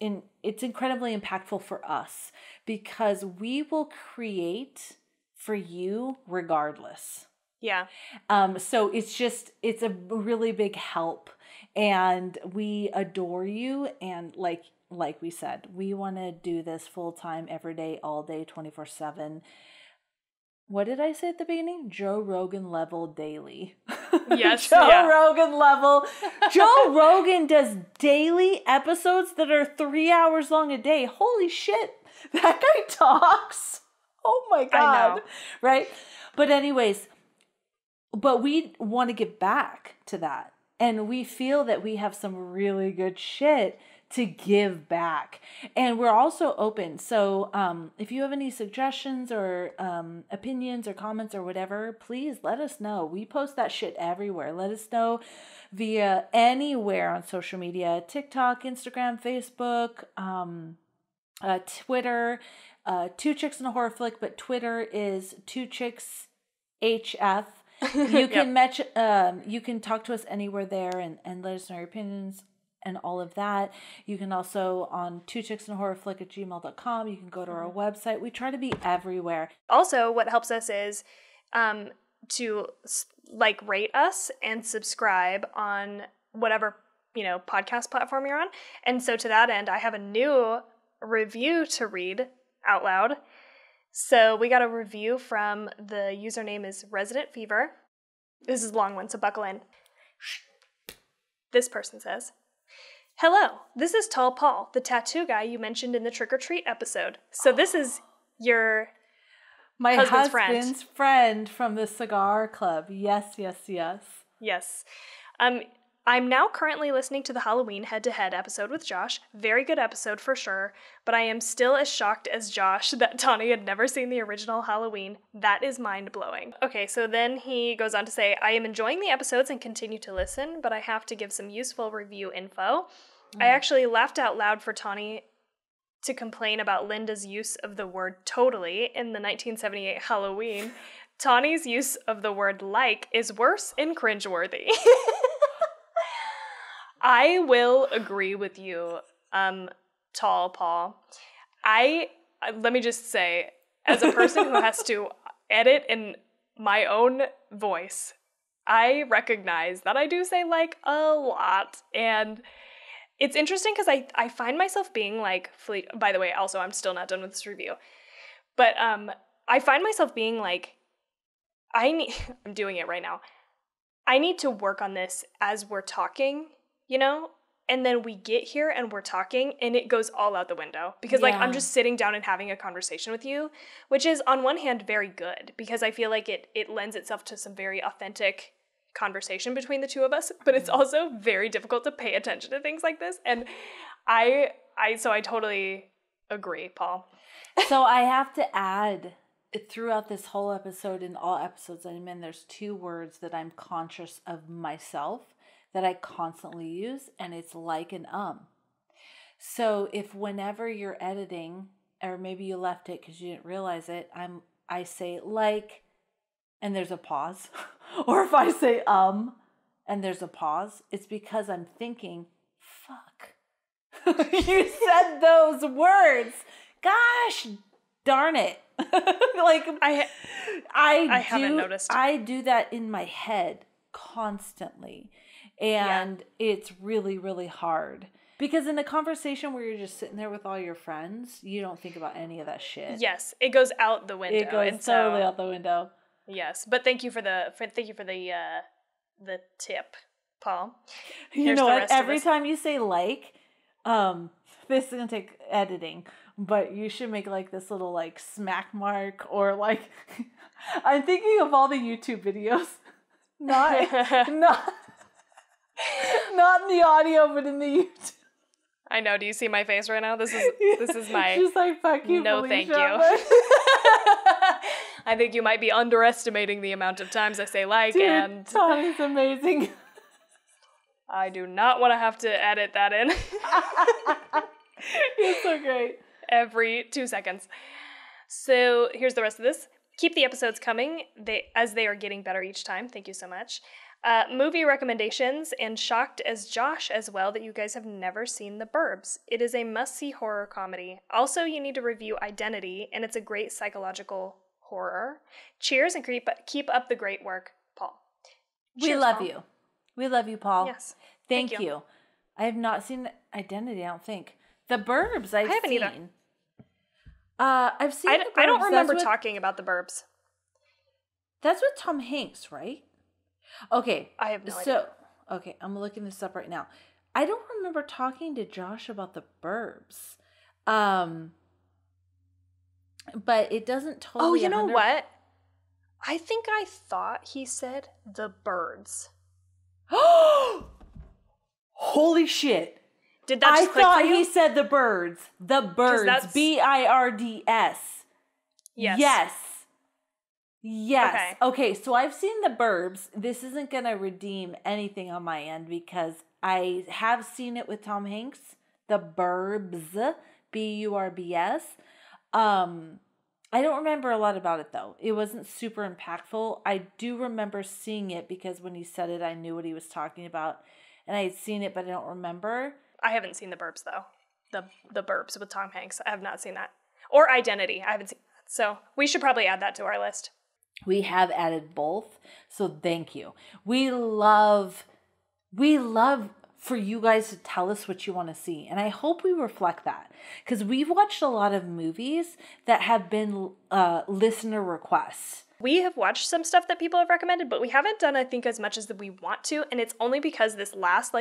incredibly impactful for us because we will create for you regardless. Yeah. So it's a really big help, and we adore you. And like we said, we want to do this full time, every day, all day, 24/7. What did I say at the beginning? Joe Rogan level daily. Yes. Rogan level. Joe Rogan does daily episodes that are 3 hours long a day. Holy shit. That guy talks. Oh my God. I know. Right? But anyways, we want to give back to that. And we feel that we have some really good shit to give back. And we're also open. So if you have any suggestions or opinions or comments or whatever, please let us know. We post that shit everywhere. Let us know via anywhere on social media: TikTok, Instagram, Facebook, Twitter, Two Chicks and a Horror Flick, but Twitter is Two Chicks HF. You can you can talk to us anywhere there and let us know your opinions and all of that. You can also on twochicksandahorrorflick@gmail.com. You can go to our website. We try to be everywhere. Also, what helps us is to rate us and subscribe on whatever podcast platform you're on. And so to that end, I have a new review to read out loud. So we got a review from the username is Resident Fever. This is a long one, so buckle in. This person says, "Hello, this is Tall Paul, the tattoo guy you mentioned in the Trick or Treat episode." So this is my husband's friend from the cigar club. Yes. Yes. I'm now currently listening to the Halloween head-to-head episode with Josh. Very good episode for sure, but I am still as shocked as Josh that Tawny had never seen the original Halloween. That is mind-blowing. Okay, so then he goes on to say, "I am enjoying the episodes and continue to listen, but I have to give some useful review info. I actually laughed out loud for Tawny to complain about Linda's use of the word totally in the 1978 Halloween. Tawny's use of the word like is worse and cringeworthy. I will agree with you, Tall Paul. Let me just say, as a person who has to edit in my own voice, I recognize that I do say like a lot. And it's interesting because I find myself being like, by the way, also, I'm still not done with this review. But I find myself being like, I'm doing it right now. I need to work on this as we're talking, you know? And then we get here and we're talking and it goes all out the window. Because like I'm just sitting down and having a conversation with you, which is on one hand very good because I feel like it lends itself to some very authentic conversation between the two of us, but it's also very difficult to pay attention to things like this. And I totally agree, Paul. So I have to add, throughout this whole episode and all episodes I'm in, there's 2 words that I'm conscious of myself that I constantly use, and it's like and So if whenever you're editing, or maybe you left it because you didn't realize it, I say like, and there's a pause, or if I say and there's a pause, it's because I'm thinking, fuck, you said those words. Gosh darn it. Like I haven't noticed. I do that in my head constantly. And it's really, really hard. Because in a conversation where you're just sitting there with all your friends, you don't think about any of that shit. Yes, it goes out the window. It goes totally out the window. Yes, but thank you for the tip, Paul. You know what? Every time you say like, this is gonna take editing, but you should make like this little like smack mark or like. I'm thinking of all the YouTube videos, not in the audio, but in the YouTube. I know. Do you see my face right now? This is my. She's like, fuck you, no, Felicia, thank you. I think you might be underestimating the amount of times I say like. Dude, and Tawny's amazing. I do not want to have to edit that in. You're so great. Every 2 seconds. So here's the rest of this. Keep the episodes coming as they are getting better each time. Thank you so much. Movie recommendations, and shocked as Josh as well that you guys have never seen The Burbs. It is a must-see horror comedy. Also, you need to review Identity, and it's a great psychological horror. Cheers and keep up the great work, Paul. Cheers, Paul. You. We love you, Paul. Yes. Thank you. I have not seen Identity, I don't think. The Burbs, I haven't seen. Either. I've seen The Burbs. I don't remember talking about The Burbs. That's with Tom Hanks, right? Okay. I have no idea. Okay, I'm looking this up right now. I don't remember talking to Josh about The Burbs. But it doesn't totally... Oh, you know what? I think I thought he said The Birds. Holy shit. Did that just click for you? I thought he said The Birds. The Birds. BIRDS. Yes. Yes. Okay, so I've seen The Burbs. This isn't going to redeem anything on my end because I have seen it with Tom Hanks. The Burbs. BURBS. I don't remember a lot about it though. It wasn't super impactful. I do remember seeing it because when he said it, I knew what he was talking about. And I had seen it, but I don't remember. I haven't seen The Burbs though. The Burbs with Tom Hanks. I have not seen that. Or Identity. I haven't seen that. So we should probably add that to our list. We have added both. So thank you. We love for you guys to tell us what you want to see. And I hope we reflect that. Because we've watched a lot of movies that have been listener requests. We have watched some stuff that people have recommended, but we haven't done, I think, as much as we want to. And it's only because the last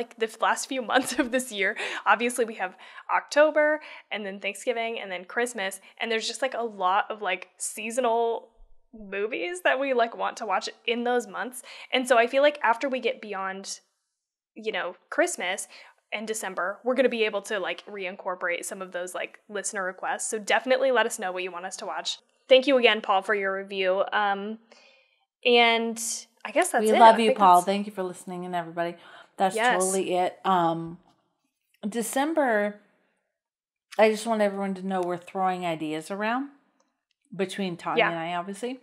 few months of this year, obviously we have October and then Thanksgiving and then Christmas. And there's just like a lot of like seasonal movies that we like want to watch in those months. And so I feel like after we get beyond, Christmas and December, we're going to be able to like reincorporate some of those like listener requests. So definitely let us know what you want us to watch. Thank you again, Paul, for your review. And I guess that's it. We love you, Paul. Thank you for listening, and everybody. That's totally it. December, I just want everyone to know we're throwing ideas around between Tawny and I, obviously.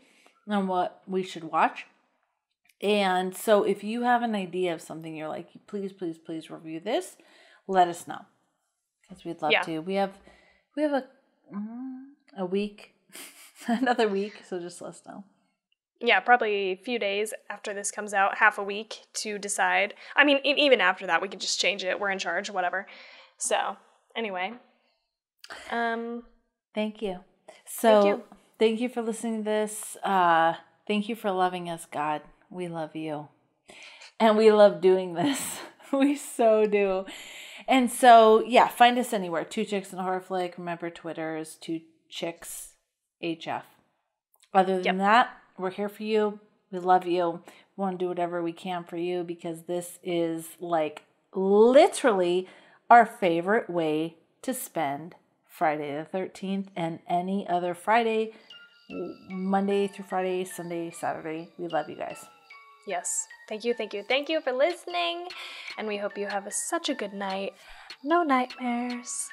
on what we should watch. And so if you have an idea of something you're like, please, please, please review this, let us know. Because we'd love to. We have a week, another week, so just let us know. Yeah, probably a few days after this comes out, half a week to decide. I mean, even after that, we can just change it. We're in charge, whatever. So, anyway. Thank you. So, thank you for listening to this. Thank you for loving us, God. We love you. And we love doing this. We so do. And so, yeah, find us anywhere. 2 Chicks and a Horror Flick. Remember, Twitter is 2 Chicks HF. Other than that, we're here for you. We love you. We want to do whatever we can for you because this is like literally our favorite way to spend Friday the 13th and any other Friday, Monday through Friday, Sunday, Saturday. We love you guys. Yes. Thank you, thank you, thank you for listening. And we hope you have such a good night. No nightmares.